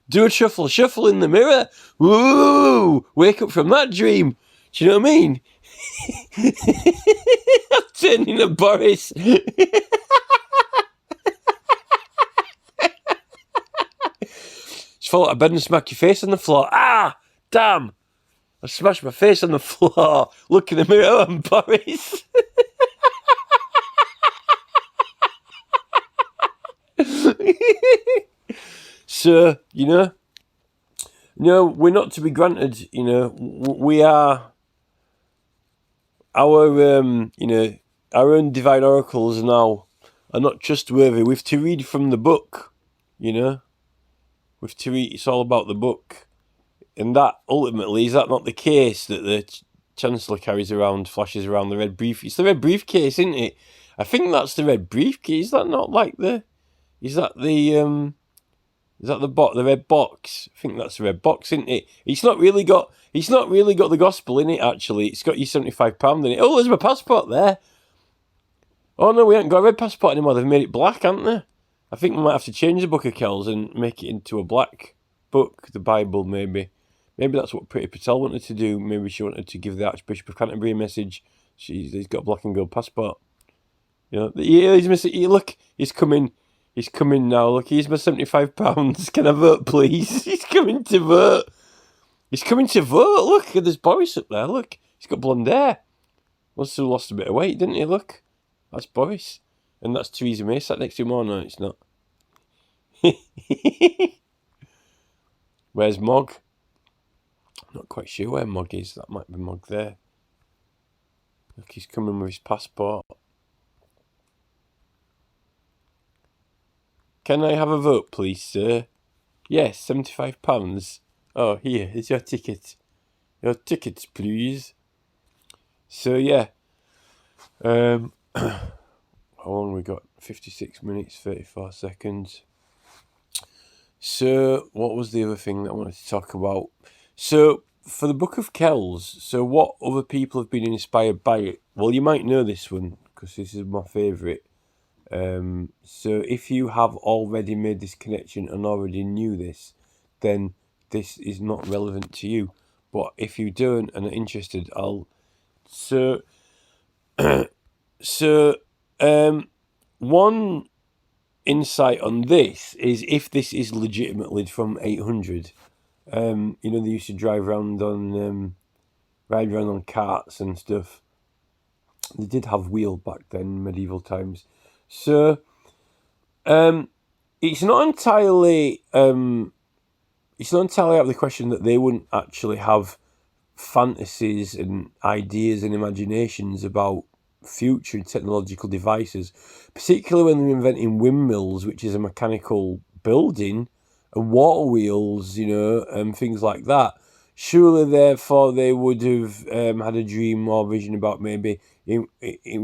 [SPEAKER 1] do a shuffle in the mirror, woo, wake up from that dream, do you know what I mean? I'm turning into Boris. Just fall out of bed and smack your face on the floor, damn, I smashed my face on the floor, look in the mirror, and Boris. So, we're not to be granted, we are, our own divine oracles now are not trustworthy. We've to read from the book, We've to read, it's all about the book. And that, ultimately, is that not the case that the Chancellor carries around, flashes around the red brief? It's the red briefcase, isn't it? I think that's the red briefcase. Is that not like is that the red box? I think that's the red box, isn't it? It's not really got the gospel in it, actually. It's got your £75 in it. Oh, there's my passport there. Oh no, we haven't got a red passport anymore. They've made it black, haven't they? I think we might have to change the book of Kells and make it into a black book, the Bible, maybe. Maybe that's what Pretty Patel wanted to do. Maybe she wanted to give the Archbishop of Canterbury a message. He's got a black and gold passport. Look, he's coming. He's coming now. Look, here's my £75. Can I vote, please? He's coming to vote. Look, there's Boris up there. Look, he's got blonde hair. Must have lost a bit of weight, didn't he? Look, that's Boris. And that's Theresa May sat next to him. Oh, no, it's not. Where's Mog? Not quite sure where Mog is. That might be Mog there. Look, he's coming with his passport. Can I have a vote, please, sir? Yes, £75. Oh, here, here's your ticket. Your tickets, please. So, yeah. How long we got? 56 minutes, 34 seconds. So, what was the other thing that I wanted to talk about? So, for the Book of Kells, so what other people have been inspired by it? Well, you might know this one, because this is my favourite. So, if you have already made this connection and already knew this, then this is not relevant to you. But if you don't and are interested, one insight on this is if this is legitimately from 800. They used to drive around ride around on carts and stuff. They did have wheels back then, medieval times. So, it's not entirely out of the question that they wouldn't actually have fantasies and ideas and imaginations about future technological devices, particularly when they're inventing windmills, which is a mechanical building, and water wheels, and things like that. Surely, therefore, they would have had a dream or vision about maybe in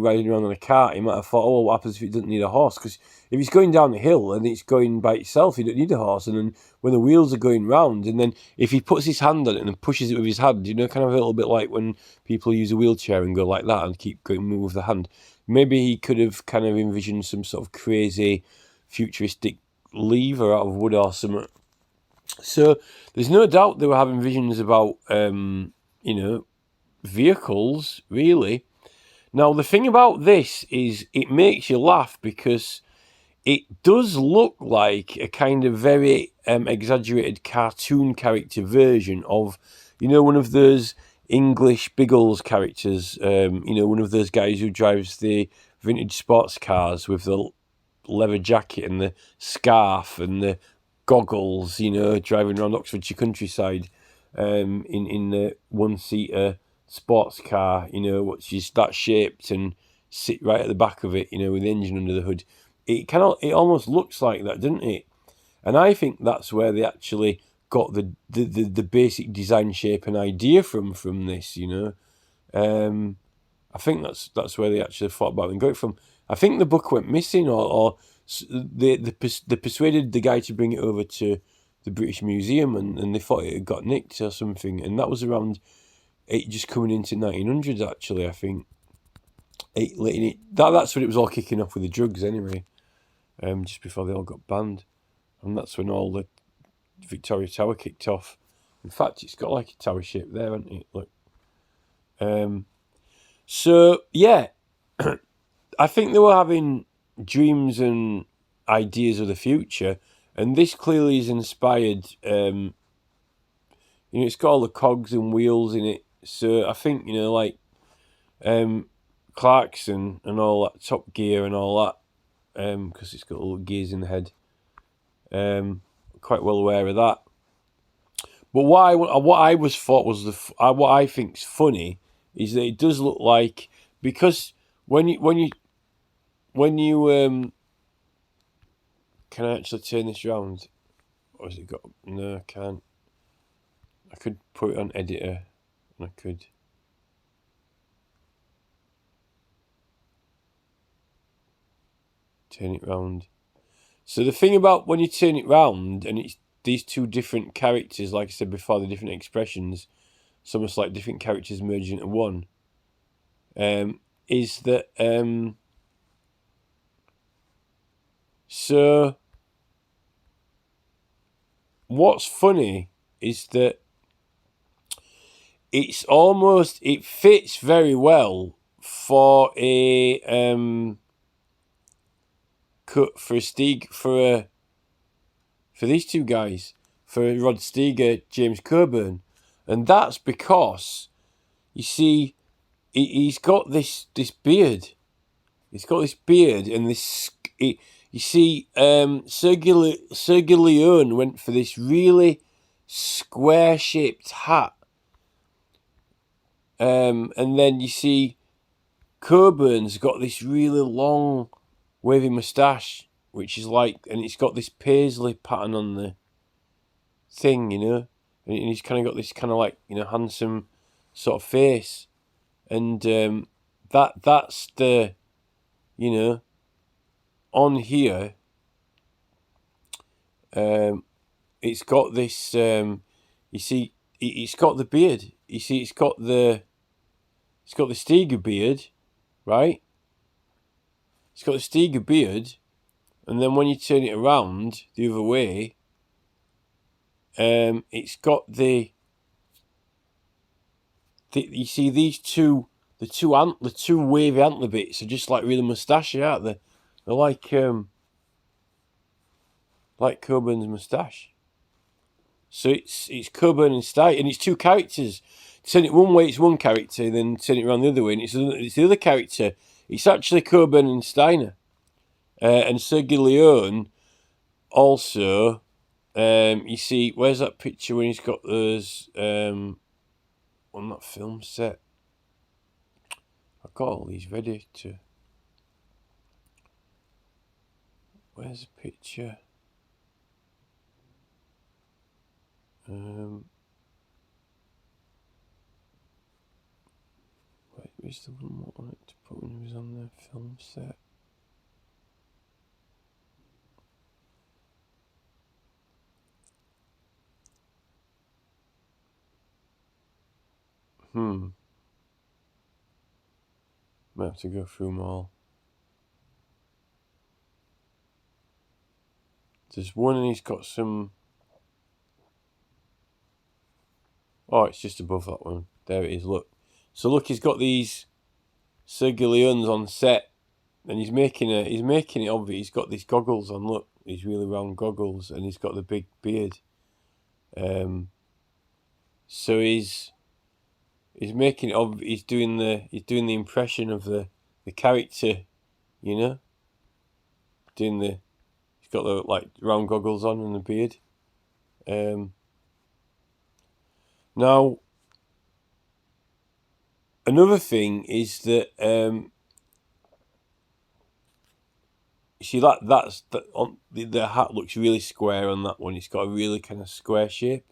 [SPEAKER 1] riding around on a cart. He might have thought, what happens if it doesn't need a horse? Because if it's going down the hill and it's going by itself, you don't need a horse. And then when the wheels are going round, and then if he puts his hand on it and then pushes it with his hand, kind of a little bit like when people use a wheelchair and go like that and keep going move with the hand. Maybe he could have kind of envisioned some sort of crazy futuristic lever out of wood or something. So there's no doubt they were having visions about, vehicles, really. Now, the thing about this is it makes you laugh because it does look like a kind of very exaggerated cartoon character version of, one of those English Biggles characters, one of those guys who drives the vintage sports cars with the leather jacket and the scarf and the goggles, driving around Oxfordshire countryside in the one-seater sports car, which is that shaped and sit right at the back of it, with the engine under the hood. It almost looks like that, doesn't it? And I think that's where they actually got the basic design shape and idea from this, I think that's where they actually thought about and got it from. I think the book went missing, or they persuaded the guy to bring it over to the British Museum, and they thought it had got nicked or something, and that was around it just coming into 1900s, actually, I think. That's when it was all kicking off with the drugs, anyway, just before they all got banned, and that's when all the Victoria Tower kicked off. In fact, it's got like a tower shape there, hasn't it? Look. So, yeah, I think they were having dreams and ideas of the future, and this clearly is inspired, it's got all the cogs and wheels in it. So I think, like Clarkson and all that, Top Gear and all that, because it's got little gears in the head. Quite well aware of that. But what I was thought was what I think's funny is that it does look like, because when you can I actually turn this round, or has it got, no, I can't. I could put it on editor, and I could turn it round. So the thing about when you turn it round and it's these two different characters, like I said before, the different expressions, it's almost like different characters merged into one, is that so what's funny is that it fits very well for a for these two guys, for Rod Steiger, James Coburn, and that's because you see he's got this beard. He's got this beard and this. You see, Sergio Leone went for this really square-shaped hat, and then you see Coburn's got this really long, wavy moustache, which is like, and it's got this paisley pattern on the thing, and he's kind of got this kind of like, handsome sort of face, and that's the, on here, it's got this, you see, it's got the beard. You see, it's got the Steiger beard, right? It's got the Steiger beard, and then when you turn it around the other way, it's got the you see these two, the two wavy antler bits are just like really moustachy, aren't they? They're like Coburn's moustache. So it's Coburn and Steiger, and it's two characters. Turn it one way, it's one character, then turn it around the other way, and it's the other character. It's actually Coburn and Steiner. And Sergio Leone also, you see, where's that picture when he's got those, on that film set? I've got all these ready to, where's the picture? Where's the one I wanted to put when he was on the film set? Might have to go through them all. There's one and he's got some. Oh, it's just above that one. There it is, look. So look, he's got these Sergio Leone's on set, and he's making it obvious. He's got these goggles on, look, these really round goggles, and he's got the big beard. So he's making it obvious. He's doing the impression of the character, Doing he's got the like round goggles on and the beard. Now, another thing is that you see the hat looks really square on that one. It's got a really kind of square shape,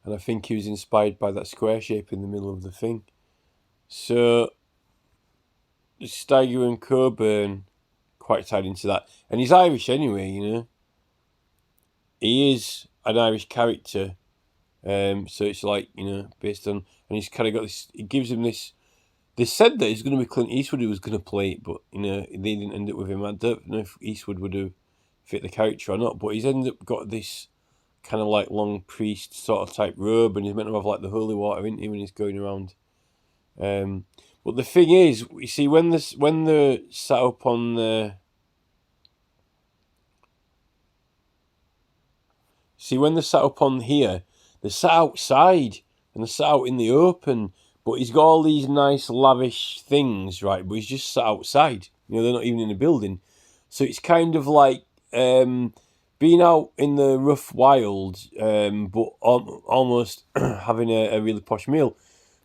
[SPEAKER 1] and I think he was inspired by that square shape in the middle of the thing. So Steiger and Coburn quite tied into that, and he's Irish anyway. He is an Irish character. So it's like, based on, and he's kind of got this, it gives him this, they said that it's going to be Clint Eastwood who was going to play it, but, they didn't end up with him. I don't know if Eastwood would have fit the character or not, but he's ended up got this kind of like long priest sort of type robe, and he's meant to have like the holy water in him when he's going around. But the thing is, you see, when they're sat up on the, See, when they're sat up on here, they're sat outside and they're sat out in the open. But he's got all these nice, lavish things, right? But he's just sat outside. You know, they're not even in a building. So it's kind of like being out in the rough wild, but almost having a really posh meal.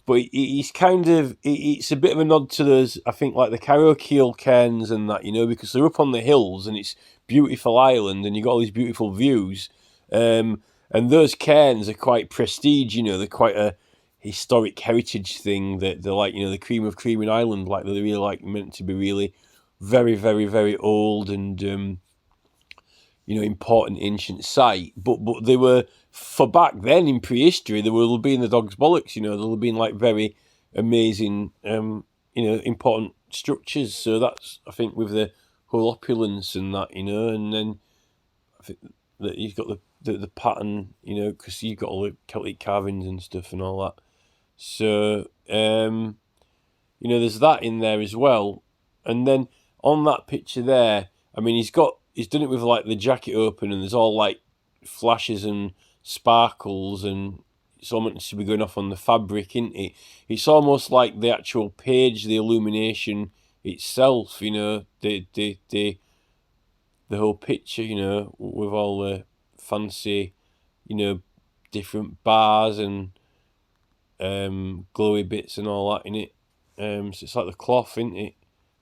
[SPEAKER 1] But he's kind of, it's a bit of a nod to those, I think, like the karaoke cairns and that, you know, because they're up on the hills and it's beautiful island and you've got all these beautiful views. And those cairns are quite prestige, you know, they're quite a historic heritage thing, that they're like, you know, the cream of cream in Ireland, like they're really like meant to be really very, very, very old and, you know, important ancient site. But they were, for back then in prehistory, they will have been the dog's bollocks, you know, they'll have been like very amazing, you know, important structures. So that's, I think, with the whole opulence and that, you know, and then I think that you've got the pattern, you know, because you've got all the Celtic carvings and stuff and all that. So, you know, there's that in there as well. And then on that picture there, I mean, he's done it with like the jacket open and there's all like flashes and sparkles and it's almost to be going off on the fabric, isn't it? It's almost like the actual page, the illumination itself, you know, the whole picture, you know, with all the fancy, you know, different bars and glowy bits and all that in it. So it's like the cloth, isn't it?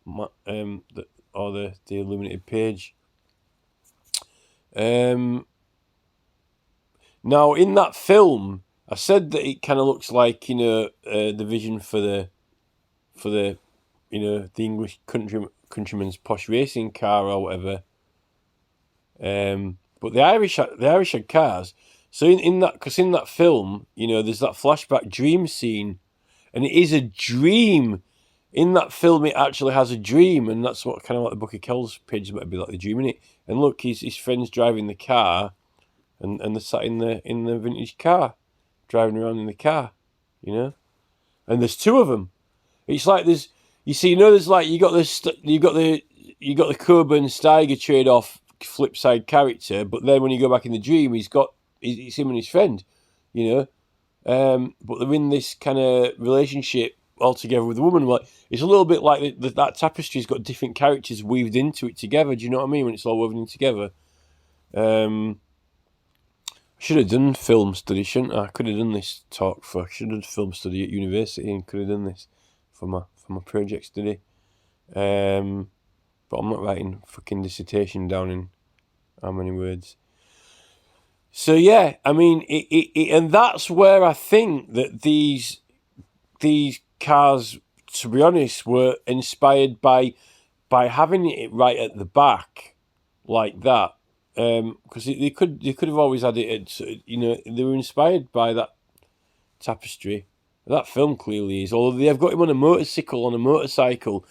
[SPEAKER 1] Or the illuminated page. Now in that film, I said that it kind of looks like, you know, the vision for the you know, the English countryman's posh racing car or whatever. But the Irish had cars. So in that film, you know, there's that flashback dream scene, and it is a dream. In that film, it actually has a dream, and that's what kind of like the Book of Kells page might be like, the dream in it. And look, his friend's driving the car, and they're sat in the vintage car, driving around in the car, you know. And there's two of them. It's like there's, you see, you know, there's like you got the Coburn Steiger trade off flip side character, but then when you go back in the dream, it's him and his friend, you know. But they're in this kind of relationship all together with the woman. Like, it's a little bit like that tapestry's got different characters weaved into it together. Do you know what I mean? When it's all woven in together. I should have done film study, shouldn't I? I could have done this talk for. I should have done film study at university and could have done this for my project study. But I'm not writing fucking dissertation down in how many words. So yeah, I mean, and that's where I think that these cars, to be honest, were inspired by having it right at the back, like that. Because they could have always had it. You know, they were inspired by that tapestry. That film clearly is. Although they've got him on a motorcycle.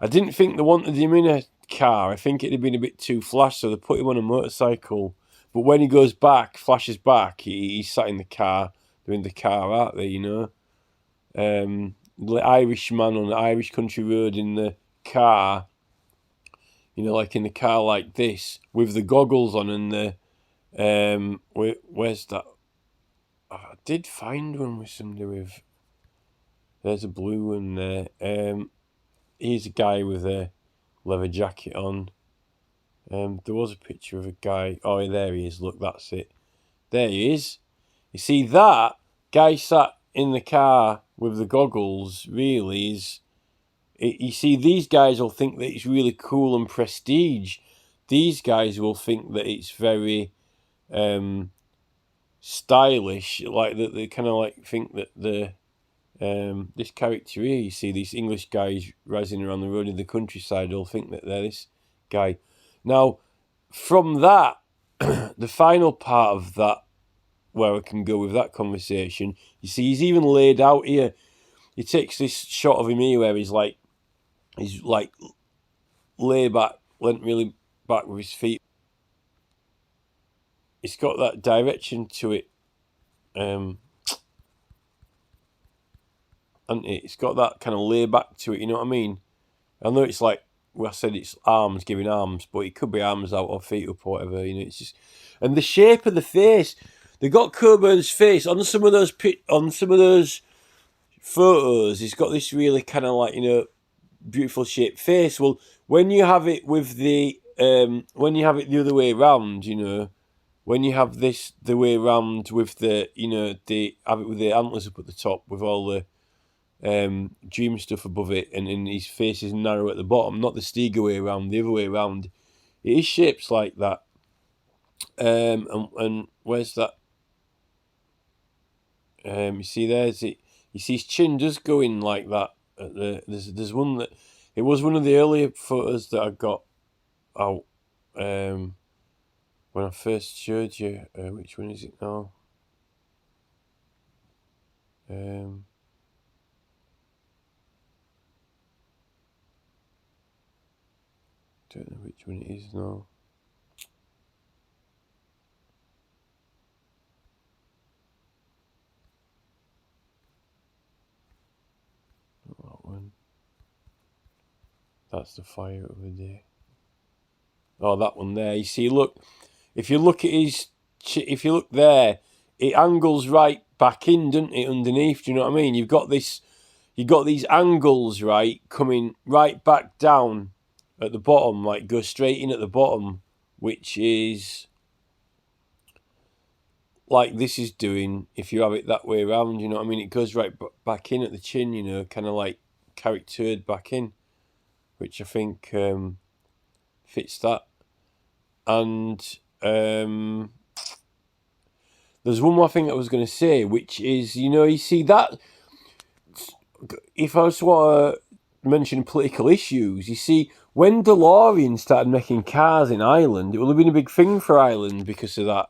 [SPEAKER 1] I didn't think they wanted him in a car. I think it'd have been a bit too flash, so they put him on a motorcycle. But when he goes back, flashes back, he's sat in the car. They're in the car, aren't they? You know, the Irish man on the Irish country road in the car. You know, like in the car like this with the goggles on and the where's that? Oh, I did find one with somebody with. There's a blue one there. Here's a guy with a leather jacket on. There was a picture of a guy. Oh, there he is. Look, that's it. There he is. You see, that guy sat in the car with the goggles really is. You see, these guys will think that it's really cool and prestige. These guys will think that it's very stylish. Like that, they kind of like think that this character here, you see, these English guys rising around the road in the countryside, will think that they're this guy. Now, from that, the final part of that, where I can go with that conversation, you see, he's even laid out here. He takes this shot of him here where he's like lay back, went really back with his feet. It's got that direction to it, hasn't it? It's got that kind of lay back to it, you know what I mean? I know it's like well, I said it's arms giving arms, but it could be arms out or feet up or whatever. It's just, and the shape of the face. They got Coburn's face on some of those photos. He's got this really kind of like beautiful shaped face. Well, when you have it with when you have it the other way around, when you have this the way around with the have it with the antlers up at the top with all the dream stuff above it, and his face is narrow at the bottom, not the Stiga way around, the other way around. It is shapes like that. And where's that? You see there's it. You see his chin does go in like that. There's one that it was one of the earlier photos that I got out when I first showed you. Which one is it now? Don't know which one it is now. Not that one. That's the fire over there. Oh, that one there. You see, look. If you look at if you look there, it angles right back in, doesn't it? Underneath. Do you know what I mean? You've got these angles, right, coming right back down at the bottom, like go straight in at the bottom, which is like this is doing if you have it that way around. You know what I mean? It goes right back in at the chin. Kind of like charactered back in, which I think fits that. And there's one more thing I was going to say, which is, you see that if I was to mention political issues, you see, when DeLorean started making cars in Ireland, it would have been a big thing for Ireland because of that,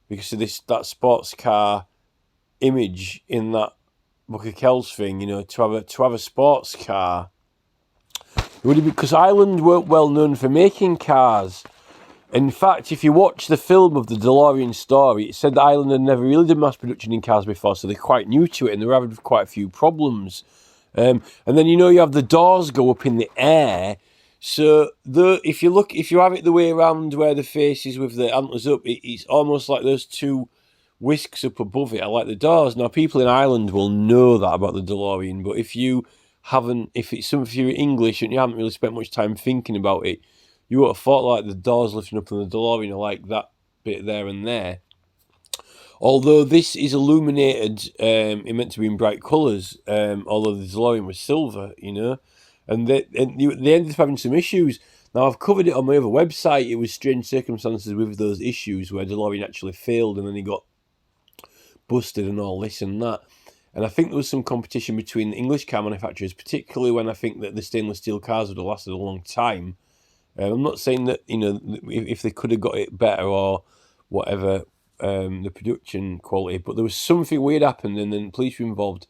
[SPEAKER 1] because of that sports car image in that Book of Kells thing, to have a sports car. It would have been, because Ireland weren't well known for making cars. In fact, if you watch the film of the DeLorean story, it said that Ireland had never really done mass production in cars before, so they're quite new to it, and they're having quite a few problems. And then you have the doors go up in the air. So if you have it the way around where the face is with the antlers up, it's almost like those two whisks up above it are like the doors. Now, people in Ireland will know that about the DeLorean, but if you're English and you haven't really spent much time thinking about it, you would have thought like the doors lifting up on the DeLorean are like that bit there and there. Although this is illuminated, it meant to be in bright colours, although the DeLorean was silver, and they ended up having some issues. Now, I've covered it on my other website. It was strange circumstances with those issues where DeLorean actually failed and then he got busted and all this and that. And I think there was some competition between the English car manufacturers, particularly when I think that the stainless steel cars would have lasted a long time. I'm not saying that, if they could have got it better or whatever, the production quality, but there was something weird happened and then police were involved.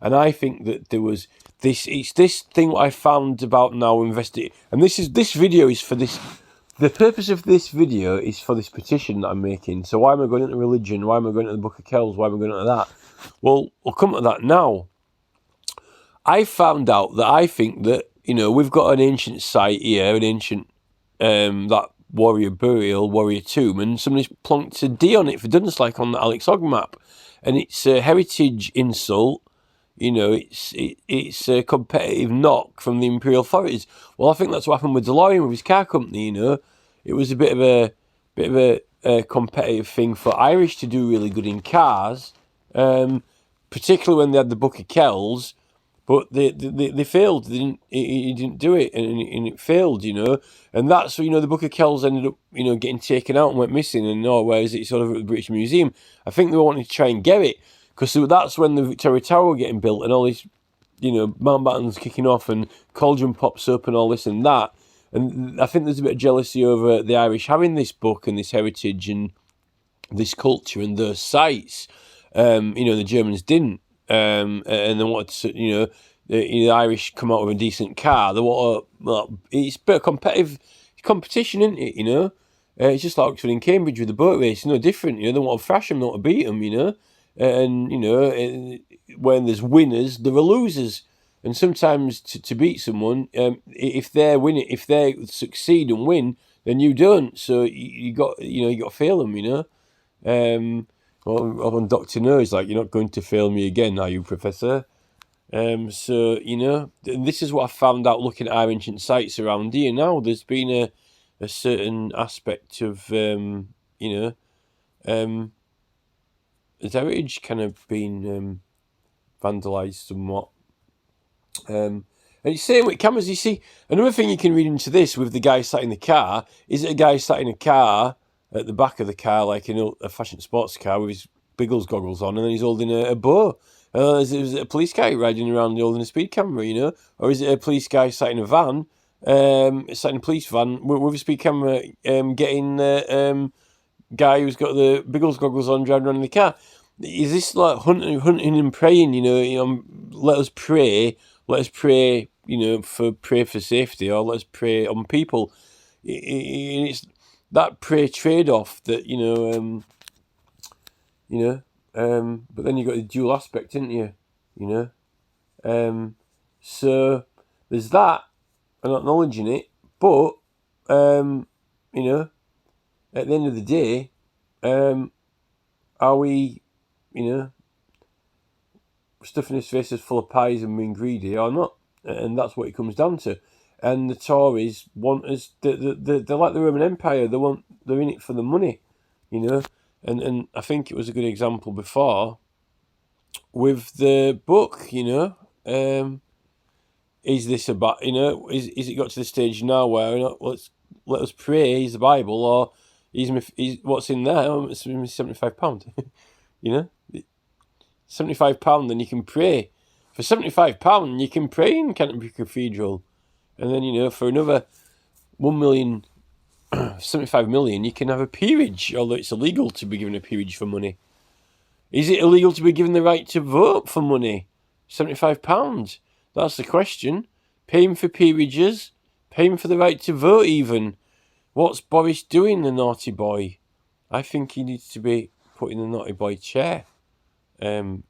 [SPEAKER 1] And I think that there was it's this thing what I found about now investigating. And this video is for this. The purpose of this video is for this petition that I'm making. So why am I going into religion? Why am I going into the Book of Kells? Why am I going into that? Well, we'll come to that now. I found out that I think that, we've got an ancient site here, an ancient, that warrior burial, warrior tomb, and somebody's plonked a D on it for goodness like on the Alex Hogg map. And it's a heritage insult, it's a competitive knock from the imperial authorities. Well, I think that's what happened with DeLorean with his car company, It was a bit of a competitive thing for Irish to do really good in cars, particularly when they had the Book of Kells. But they failed. He didn't do it, and it failed, And that's the Book of Kells ended up, getting taken out and went missing. And where is it? It's sort of at the British Museum. I think they wanted to try and get it because that's when the Victoria Tower were getting built and all these, Mountbatten's kicking off and Cauldron pops up and all this and that. And I think there's a bit of jealousy over the Irish having this book and this heritage and this culture and those sites. The Germans didn't. And then the Irish come out with a decent car. They want it's a bit of competition, isn't it? It's just like Oxford and Cambridge with the boat race. No different. They want to thrash them, not to beat them. And when there's winners, there are losers. And sometimes to beat someone, if they're winning, if they succeed and win, then you don't. So you got to fail them. Well, on Doctor No, it's like, you're not going to fail me again, are you, Professor? So this is what I found out looking at our ancient sites around here. Now there's been a certain aspect of his heritage kind of been vandalised somewhat. And it's same with cameras. You see, another thing you can read into this with the guy sat in the car is that a guy sat in a car at the back of the car, like in a fashion sports car with his Biggles goggles on, and then he's holding a bow. Is it a police guy riding around holding a speed camera, or is it a police guy sat in a van, sat in a police van with a speed camera, getting guy who's got the Biggles goggles on driving around in the car? Is this like hunting and praying? Let us pray. Let us pray, pray for safety, or let's pray on people. It's that pray trade-off that, but then you've got the dual aspect, haven't you? So there's that, I'm not acknowledging it, but, at the end of the day, are we, stuffing his faces full of pies and being greedy or not? And that's what it comes down to. And the Tories want us, they're like the Roman Empire, they're in it for the money, and I think it was a good example before with the book, is this about, is it got to the stage now where, let us pray, he's the Bible, or he's what's in there, it's £75, £75, then you can pray. For £75, you can pray in Canterbury Cathedral. And then, for another 1 million, 75 million, you can have a peerage, although it's illegal to be given a peerage for money. Is it illegal to be given the right to vote for money? £75? That's the question. Paying for peerages, paying for the right to vote even. What's Boris doing, the naughty boy? I think he needs to be put in the naughty boy chair. Because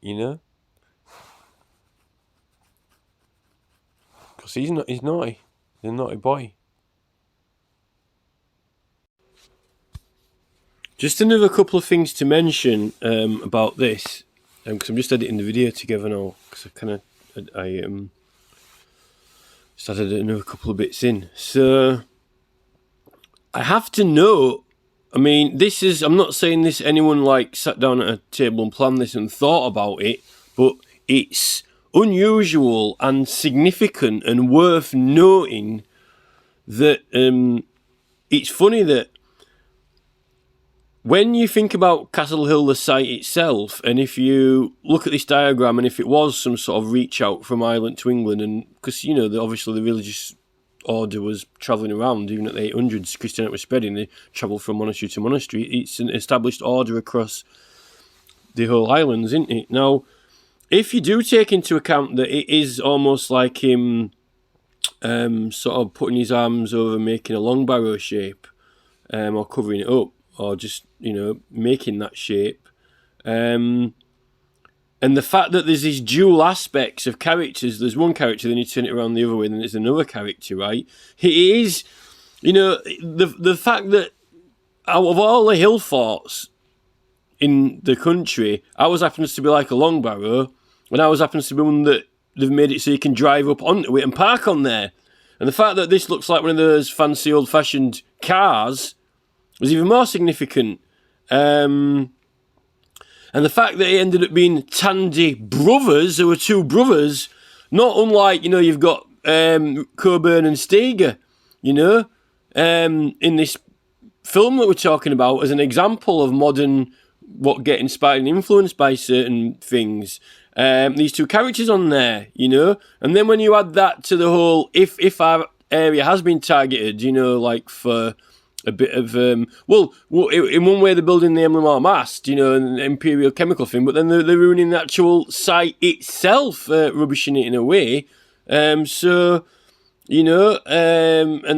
[SPEAKER 1] he's naughty. He's a naughty boy. Just another couple of things to mention about this, because I'm just editing the video together now. Because I started another couple of bits in. So I have to note. I mean, I'm not saying this. Anyone sat down at a table and planned this and thought about it, but it's unusual and significant and worth noting that it's funny that when you think about Castle Hill, the site itself, and if you look at this diagram, and if it was some sort of reach out from Ireland to England, and because obviously the religious order was travelling around, even at the 800s, Christianity was spreading, they travelled from monastery to monastery. It's an established order across the whole islands, isn't it? Now, if you do take into account that it is almost like him sort of putting his arms over, making a long barrow shape, or covering it up, or just, making that shape, and the fact that there's these dual aspects of characters, there's one character, then you turn it around the other way, then there's another character, right? He is, the fact that out of all the hill forts in the country, ours happens to be like a long barrow, and ours happens to be one that they've made it so you can drive up onto it and park on there. And the fact that this looks like one of those fancy old-fashioned cars was even more significant. And the fact that it ended up being Tandy brothers, there were two brothers, not unlike, you've got Coburn and Steger, in this film that we're talking about as an example of modern, what get inspired and influenced by certain things. These two characters on there, and then when you add that to the whole, if our area has been targeted, for a bit of, in one way they're building the Emblem Arm mast, an Imperial chemical thing, but then they're ruining the actual site itself, rubbishing it in a way. And the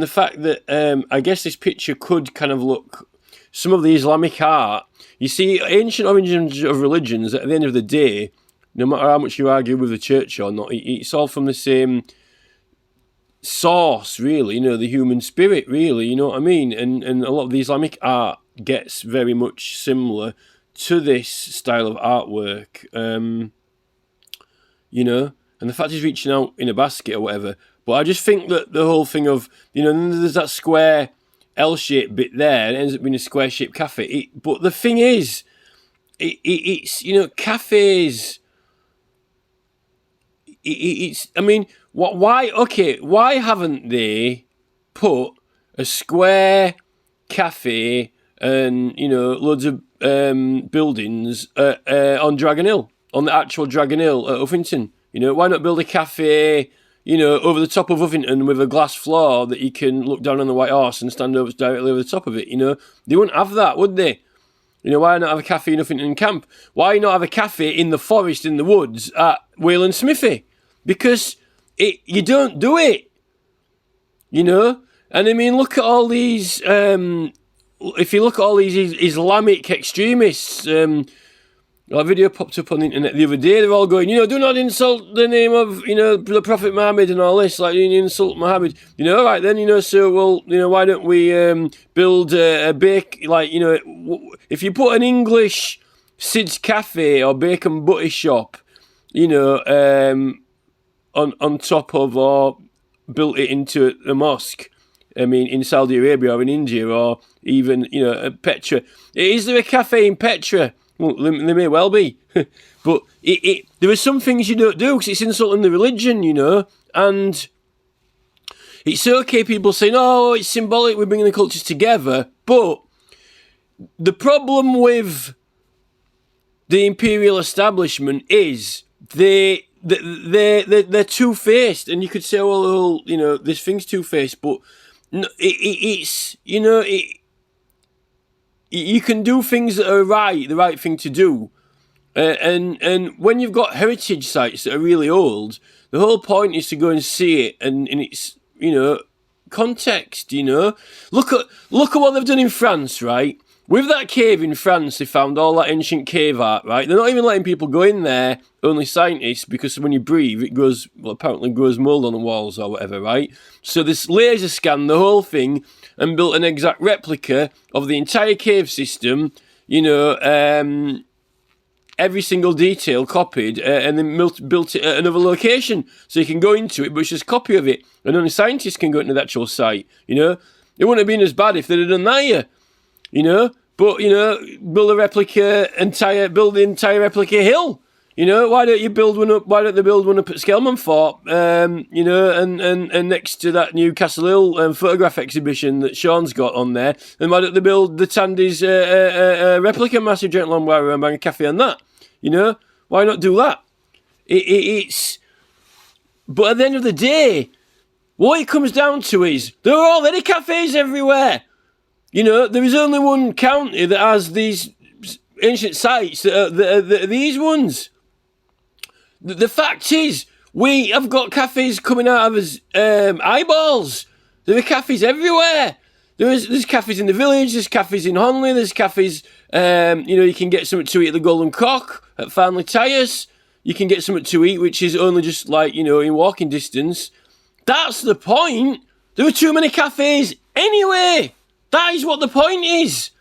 [SPEAKER 1] fact that I guess this picture could kind of look, some of the Islamic art, you see, ancient origins of religions, at the end of the day, no matter how much you argue with the church or not, it's all from the same source, really, you know, the human spirit, really, you know what I mean? And a lot of the Islamic art gets very much similar to this style of artwork, you know, and the fact he's reaching out in a basket or whatever. But I just think that the whole thing of, you know, there's that square L-shaped bit there, and it ends up being a square-shaped cafe. But the thing is, it's, you know, cafes, it's, I mean, why haven't they put a square cafe and, you know, loads of buildings on Dragon Hill, on the actual Dragon Hill at Uffington? You know, why not build a cafe, you know, over the top of Uffington with a glass floor that you can look down on the White Horse and stand directly over the top of it? You know, they wouldn't have that, would they? You know, why not have a cafe in Uffington Camp? Why not have a cafe in the forest, in the woods at Wayland Smithy? Because you don't do it, you know? And I mean, look at all these, if you look at all these Islamic extremists, a video popped up on the internet the other day, they're all going, you know, do not insult the name of, you know, the Prophet Muhammad and all this, like, you insult Muhammad. You know, all right then, you know, so, well, you know, why don't we build a bake, like, you know, if you put an English Sid's Cafe or bacon butty shop, you know, on top of, or built it into a mosque, I mean, in Saudi Arabia or in India or even, you know, Petra. Is there a cafe in Petra? Well, there may well be. But there are some things you don't do because it's insulting the religion, you know. And it's okay, people saying, oh, it's symbolic, we're bringing the cultures together. But the problem with the imperial establishment is they're two-faced. And you could say, well, you know, this thing's two-faced, but it's, you know, you can do things that are right, the right thing to do. And when you've got heritage sites that are really old, the whole point is to go and see it and in its, you know, context, you know. Look at what they've done in France, right? With that cave in France, they found all that ancient cave art, right? They're not even letting people go in there, only scientists, because when you breathe, it goes, well, apparently grows mold on the walls or whatever, right? So this laser scanned the whole thing and built an exact replica of the entire cave system, you know, every single detail copied, and then built it at another location. So you can go into it, but it's just a copy of it. And only scientists can go into the actual site, you know. It wouldn't have been as bad if they'd have done that here, you know. But, you know, build the entire replica hill. You know, why don't they build one up at Skelman Fort, you know, and next to that new Castle Hill photograph exhibition that Sean's got on there, and why don't they build the Tandy's replica Massive Giant Long Wire and bang a cafe on that? You know, why not do that? It's... But at the end of the day, what it comes down to is there are already cafes everywhere. You know, there is only one county that has these ancient sites that are these ones. The fact is, we have got cafes coming out of us eyeballs. There are cafes everywhere. There's cafes in the village, there's cafes in Honley, there's cafes, you know, you can get something to eat at the Golden Cock, at Farnley Tyres. You can get something to eat, which is only just like, you know, in walking distance. That's the point. There are too many cafes anyway. That is what the point is.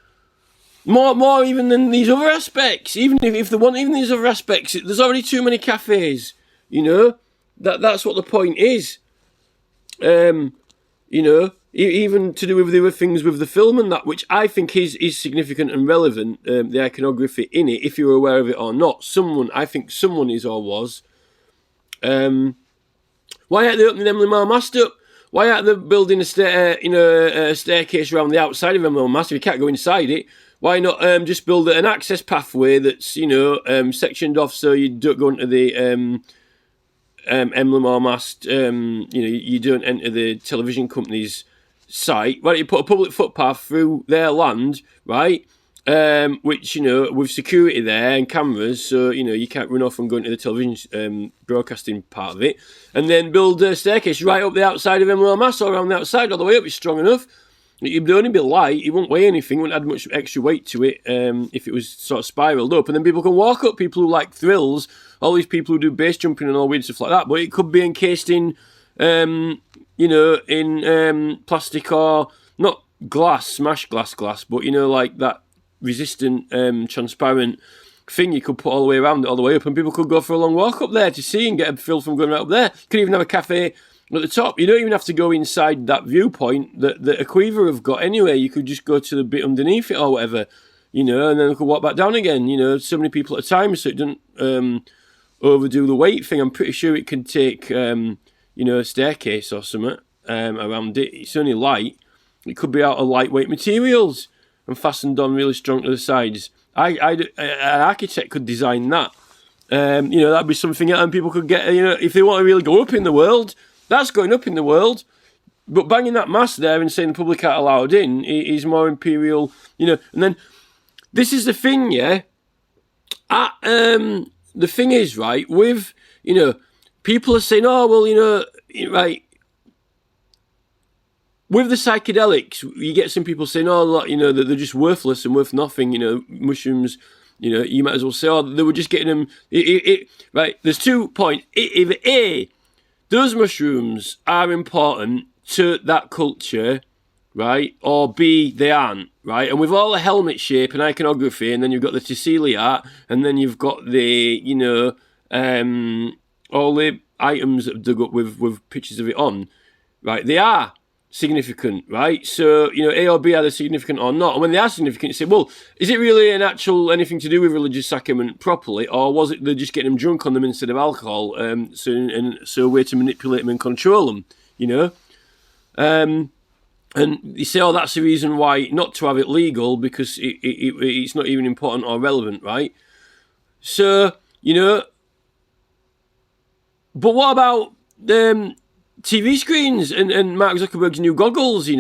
[SPEAKER 1] More even than these other aspects. Even if they want even these other aspects, there's already too many cafes. You know, that's what the point is. You know, even to do with the other things with the film and that, which I think is significant and relevant. The iconography in it, if you're aware of it or not. I think someone is or was. Why aren't they opening Emily Moore Mast up? Why aren't they building a staircase around the outside of Emily Moore Mast if you can't go inside it? Why not just build an access pathway that's, you know, sectioned off so you don't go into the Emblem or Mast, you know, you don't enter the television company's site. Why don't you put a public footpath through their land, right? Which, you know, with security there and cameras, so, you know, you can't run off and go into the television broadcasting part of it. And then build a staircase right up the outside of Emblem or Mast, or around the outside, all the way up, it's strong enough. It would only be light. It wouldn't weigh anything. It wouldn't add much extra weight to it if it was sort of spiraled up. And then people can walk up. People who like thrills, all these people who do base jumping and all weird stuff like that. But it could be encased in, in plastic or not glass, smashed glass, but like that resistant, transparent thing you could put all the way around it, all the way up, and people could go for a long walk up there to see and get a feel from going right up there. Could even have a cafe at the top. You don't even have to go inside that viewpoint that Aquiva have got anyway. You could just go to the bit underneath it or whatever, and then we could walk back down again. So many people at a time, so it doesn't overdo the weight thing. I'm pretty sure it can take, a staircase or something around it. It's only light. It could be out of lightweight materials and fastened on really strong to the sides. An architect could design that. That'd be something, and people could get, if they want to really go up in the world, that's going up in the world. But banging that mast there and saying the public aren't allowed in is more imperial, And then this is the thing, yeah. The thing is, right, with, people are saying, oh, well, right, with the psychedelics, you get some people saying, oh, that they're just worthless and worth nothing, mushrooms, you might as well say, oh, they were just getting them, right, there's 2 points. Either A, those mushrooms are important to that culture, right, or B, they aren't, right, and with all the helmet shape and iconography, and then you've got the Tassili art, and then you've got the, all the items that are dug up with pictures of it on, right, they are significant, right? So, A or B, are they significant or not? And when they are significant, you say, well, is it really an actual anything to do with religious sacrament properly, or was it they're just getting them drunk on them instead of alcohol, so a way to manipulate them and control them, And you say, oh, that's the reason why not to have it legal, because it's not even important or relevant, right? So, but what about TV screens and Mark Zuckerberg's new goggles,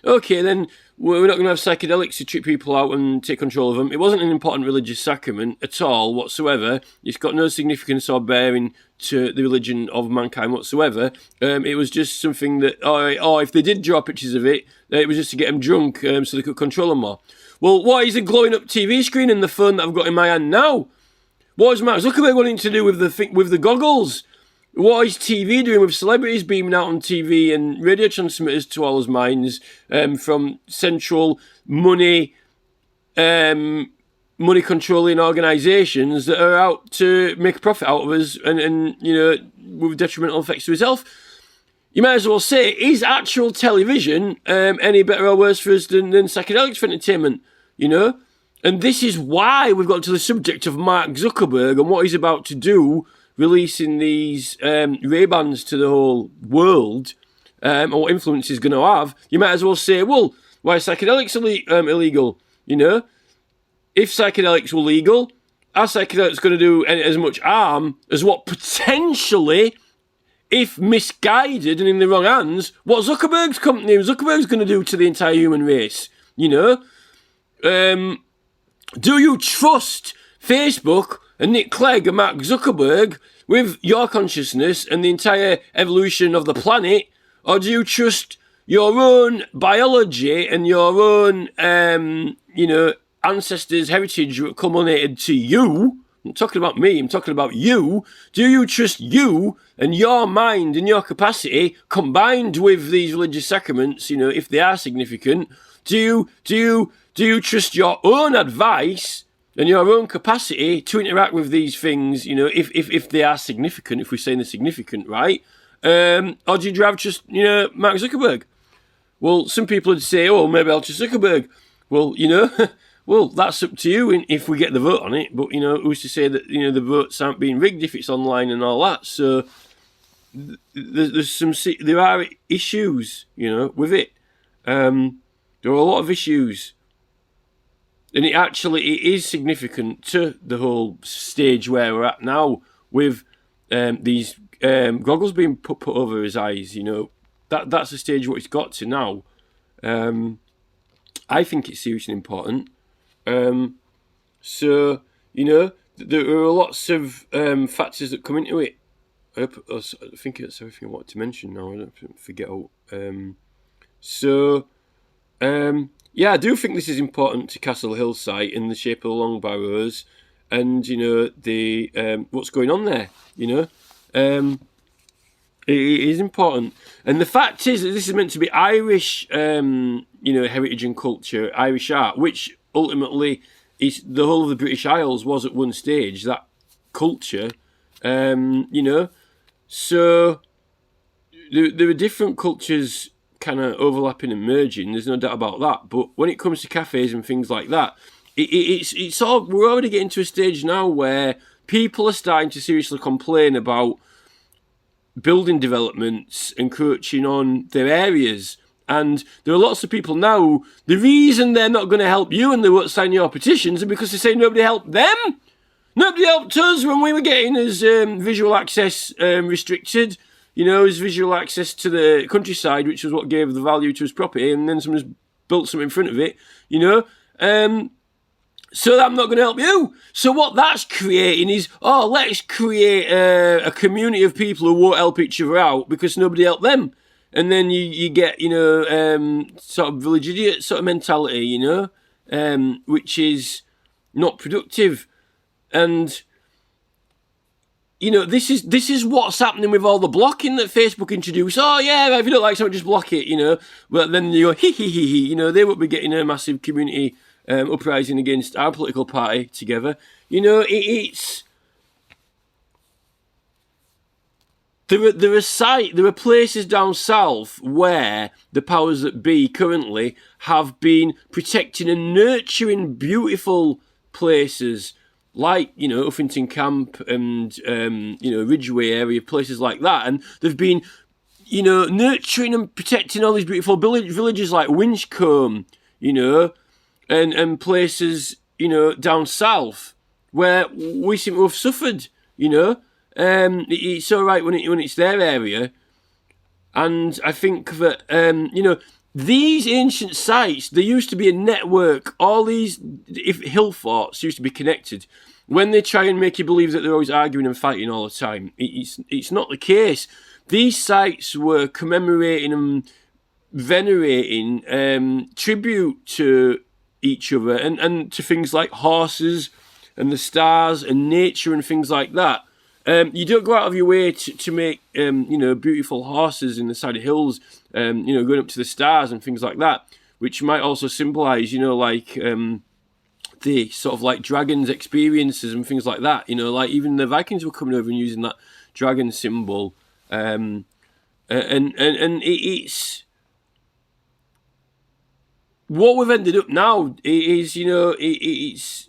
[SPEAKER 1] Okay, then we're not going to have psychedelics to trick people out and take control of them. It wasn't an important religious sacrament at all whatsoever. It's got no significance or bearing to the religion of mankind whatsoever. It was just something that, if they did draw pictures of it, it was just to get them drunk so they could control them more. Well, what is a glowing up TV screen in the phone that I've got in my hand now? What is Mark Zuckerberg wanting to do with the goggles? What is TV doing with celebrities beaming out on TV and radio transmitters to all his minds from central money controlling organisations that are out to make a profit out of us and with detrimental effects to his health? You might as well say, is actual television any better or worse for us than psychedelics for entertainment? And this is why we've got to the subject of Mark Zuckerberg and what he's about to do, releasing these Ray-Bans to the whole world, and what influence he's going to have. You might as well say, well, why are psychedelics illegal? If psychedelics were legal, are psychedelics going to do as much harm as what potentially, if misguided and in the wrong hands, what Zuckerberg's going to do to the entire human race? Do you trust Facebook and Nick Clegg and Mark Zuckerberg with your consciousness and the entire evolution of the planet, or do you trust your own biology and your own, ancestors' heritage that culminated to you? I'm not talking about me, I'm talking about you. Do you trust you and your mind and your capacity combined with these religious sacraments, if they are significant? Do you trust your own advice and your own capacity to interact with these things, if they are significant, if we're saying they're significant, right? Or do you rather just, Mark Zuckerberg? Well, some people would say, oh, maybe I'll trust Zuckerberg. Well, well, that's up to you if we get the vote on it. But, who's to say that, the votes aren't being rigged if it's online and all that? So there are issues, with it. There are a lot of issues. And it is significant to the whole stage where we're at now with these goggles being put over his eyes, That's the stage what it's got to now. I think it's seriously important. So, there are lots of factors that come into it. I think that's everything I wanted to mention now. I don't forget out. So, Yeah, I do think this is important to Castle Hill site in the shape of the Long Barrows, and the what's going on there. It is important, and the fact is that this is meant to be Irish, heritage and culture, Irish art, which ultimately is the whole of the British Isles was at one stage that culture. So there are different cultures kind of overlapping and merging. There's no doubt about that. But when it comes to cafes and things like that, it's all, we're already getting to a stage now where people are starting to seriously complain about building developments encroaching on their areas. And there are lots of people now, the reason they're not going to help you and they won't sign your petitions is because they say nobody helped them. Nobody helped us when we were getting his visual access restricted. His visual access to the countryside, which was what gave the value to his property, and then someone's built something in front of it, so I'm not going to help you. So what that's creating is, let's create a community of people who won't help each other out because nobody helped them. And then you get, sort of village idiot sort of mentality, which is not productive. And this is what's happening with all the blocking that Facebook introduced. Oh yeah, if you don't like something, just block it. Well, then you go hee hee hee hee. They won't be getting a massive community uprising against our political party together. It's there are places down south where the powers that be currently have been protecting and nurturing beautiful places. Like, Uffington Camp and, Ridgeway area, places like that. And they've been, nurturing and protecting all these beautiful villages like Winchcombe, and places, down south where we seem to have suffered, It's all right when it's their area. And I think that, these ancient sites, there used to be a network. All these hill forts used to be connected. When they try and make you believe that they're always arguing and fighting all the time, it's not the case. These sites were commemorating and venerating tribute to each other and to things like horses and the stars and nature and things like that. You don't go out of your way to make, beautiful horses in the side of hills, going up to the stars and things like that, which might also symbolise, the sort of like dragons experiences and things like that. Like even the Vikings were coming over and using that dragon symbol, and it's what we've ended up now is, it's.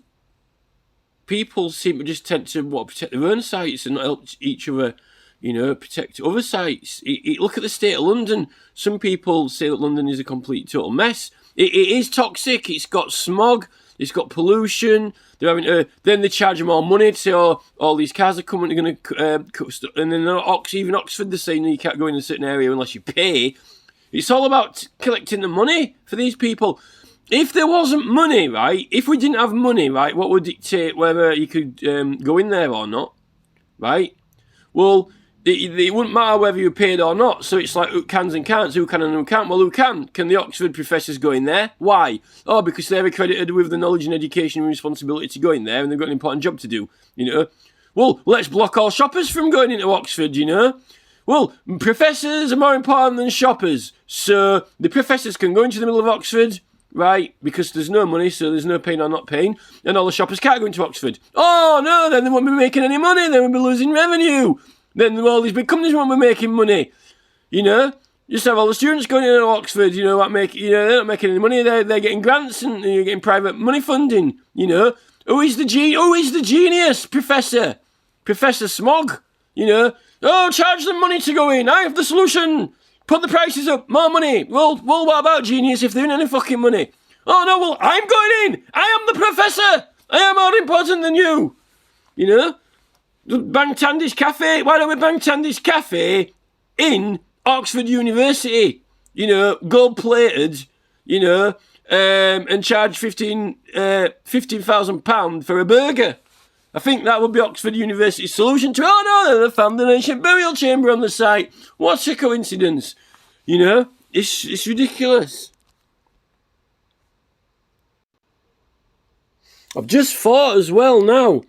[SPEAKER 1] People seem to just tend to protect their own sites and not help each other, protect other sites. Look at the state of London. Some people say that London is a complete total mess. It is toxic. It's got smog. It's got pollution. They're having to, then they charge them more money to say, all these cars are coming, they're going to cut stuff. And then even Oxford, they're saying you can't go in a certain area unless you pay. It's all about collecting the money for these people. If there wasn't money, right, if we didn't have money, right, what would dictate whether you could go in there or not, right? Well, it wouldn't matter whether you paid or not. So it's like who cans and can'ts, who can and who can't. Well, who can? Can the Oxford professors go in there? Why? Oh, because they're accredited with the knowledge and education and responsibility to go in there and they've got an important job to do, Well, let's block all shoppers from going into Oxford, Well, professors are more important than shoppers. So the professors can go into the middle of Oxford, right, because there's no money, so there's no paying or not paying, and all the shoppers can't go into Oxford. Oh, no, then they won't be making any money, then we'll be losing revenue. Then all these big companies won't be making money, Just have all the students going into Oxford, they're not making any money, they're getting grants and you're getting private money funding, Who is the genius, Professor? Professor Smog, Oh, charge them money to go in, I have the solution. Put the prices up, more money. Well, what about genius if they're in any fucking money? Oh no, well, I'm going in. I am the professor. I am more important than you. Bang Tandy's Cafe. Why don't we bang Tandy's Cafe in Oxford University? Gold plated. And charge £15,000 for a burger. I think that would be Oxford University's solution to, they found an ancient burial chamber on the site. What a coincidence. It's ridiculous. I've just thought as well now.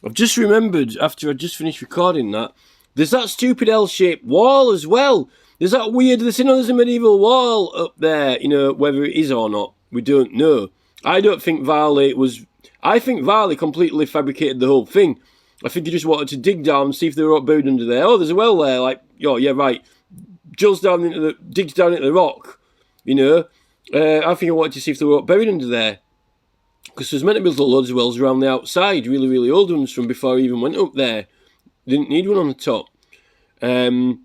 [SPEAKER 1] I've just remembered after I just finished recording that there's that stupid L-shaped wall as well. There's that weird. There's a medieval wall up there. Whether it is or not, we don't know. I don't think Varley was. I think Varley completely fabricated the whole thing. I think he just wanted to dig down and see if there were buried under there. Oh, there's a well there. Like, oh yeah, right. Digs down into the rock. I think I wanted to see if there were buried under there. Because there's meant to be loads of wells around the outside, really, really old ones from before I even went up there. Didn't need one on the top. And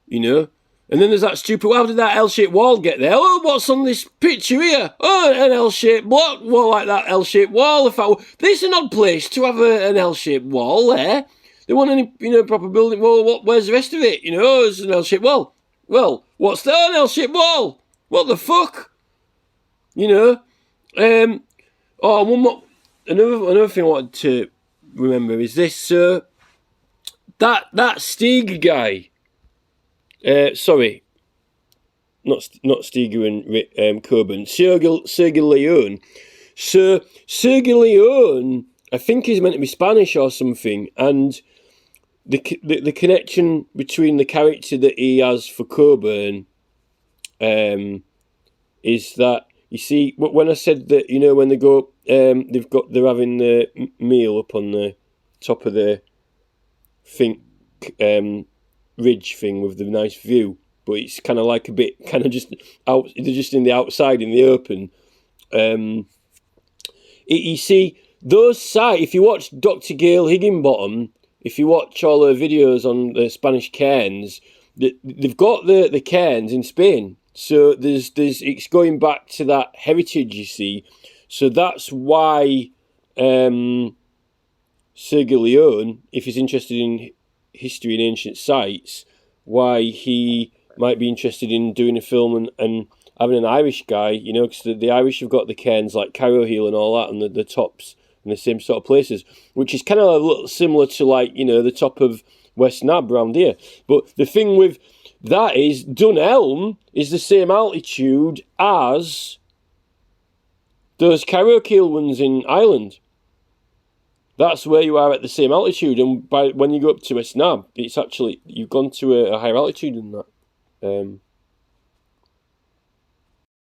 [SPEAKER 1] then there's that stupid, how did that L-shaped wall get there? Oh, what's on this picture here? Oh, an L-shaped block. Well, like that L-shaped wall. This is an odd place to have an L-shaped wall there. They want any, proper building. Well, where's the rest of it? It's an L-shaped wall. Well, what's that? An L-shaped wall? What the fuck? Oh, one more. Another thing I wanted to remember is this. That Steger guy. Sorry, not Steger and Coburn. Sergey Leone. Sergey Leone, I think he's meant to be Spanish or something, and the connection between the character that he has for Coburn, is that. You see, when I said that, when they go, they're having the meal up on the top of the ridge thing with the nice view, but it's kind of like a bit, kind of just out. They're just in the outside, in the open. You see, those sites. If you watch Dr. Gail Higginbottom, if you watch all her videos on the Spanish cairns, they've got the cairns in Spain. So it's going back to that heritage, you see. So that's why Sergey Leone, if he's interested in history and ancient sites, why he might be interested in doing a film and having an Irish guy, because the Irish have got the cairns like Carrowhill and all that, and the tops and the same sort of places, which is kind of a little similar to the top of West Nab round here. But the thing with that is, Dunelm is the same altitude as those Carrowhill ones in Ireland. That's where you are at the same altitude, and when you go up to West Nab, it's actually, you've gone to a higher altitude than that.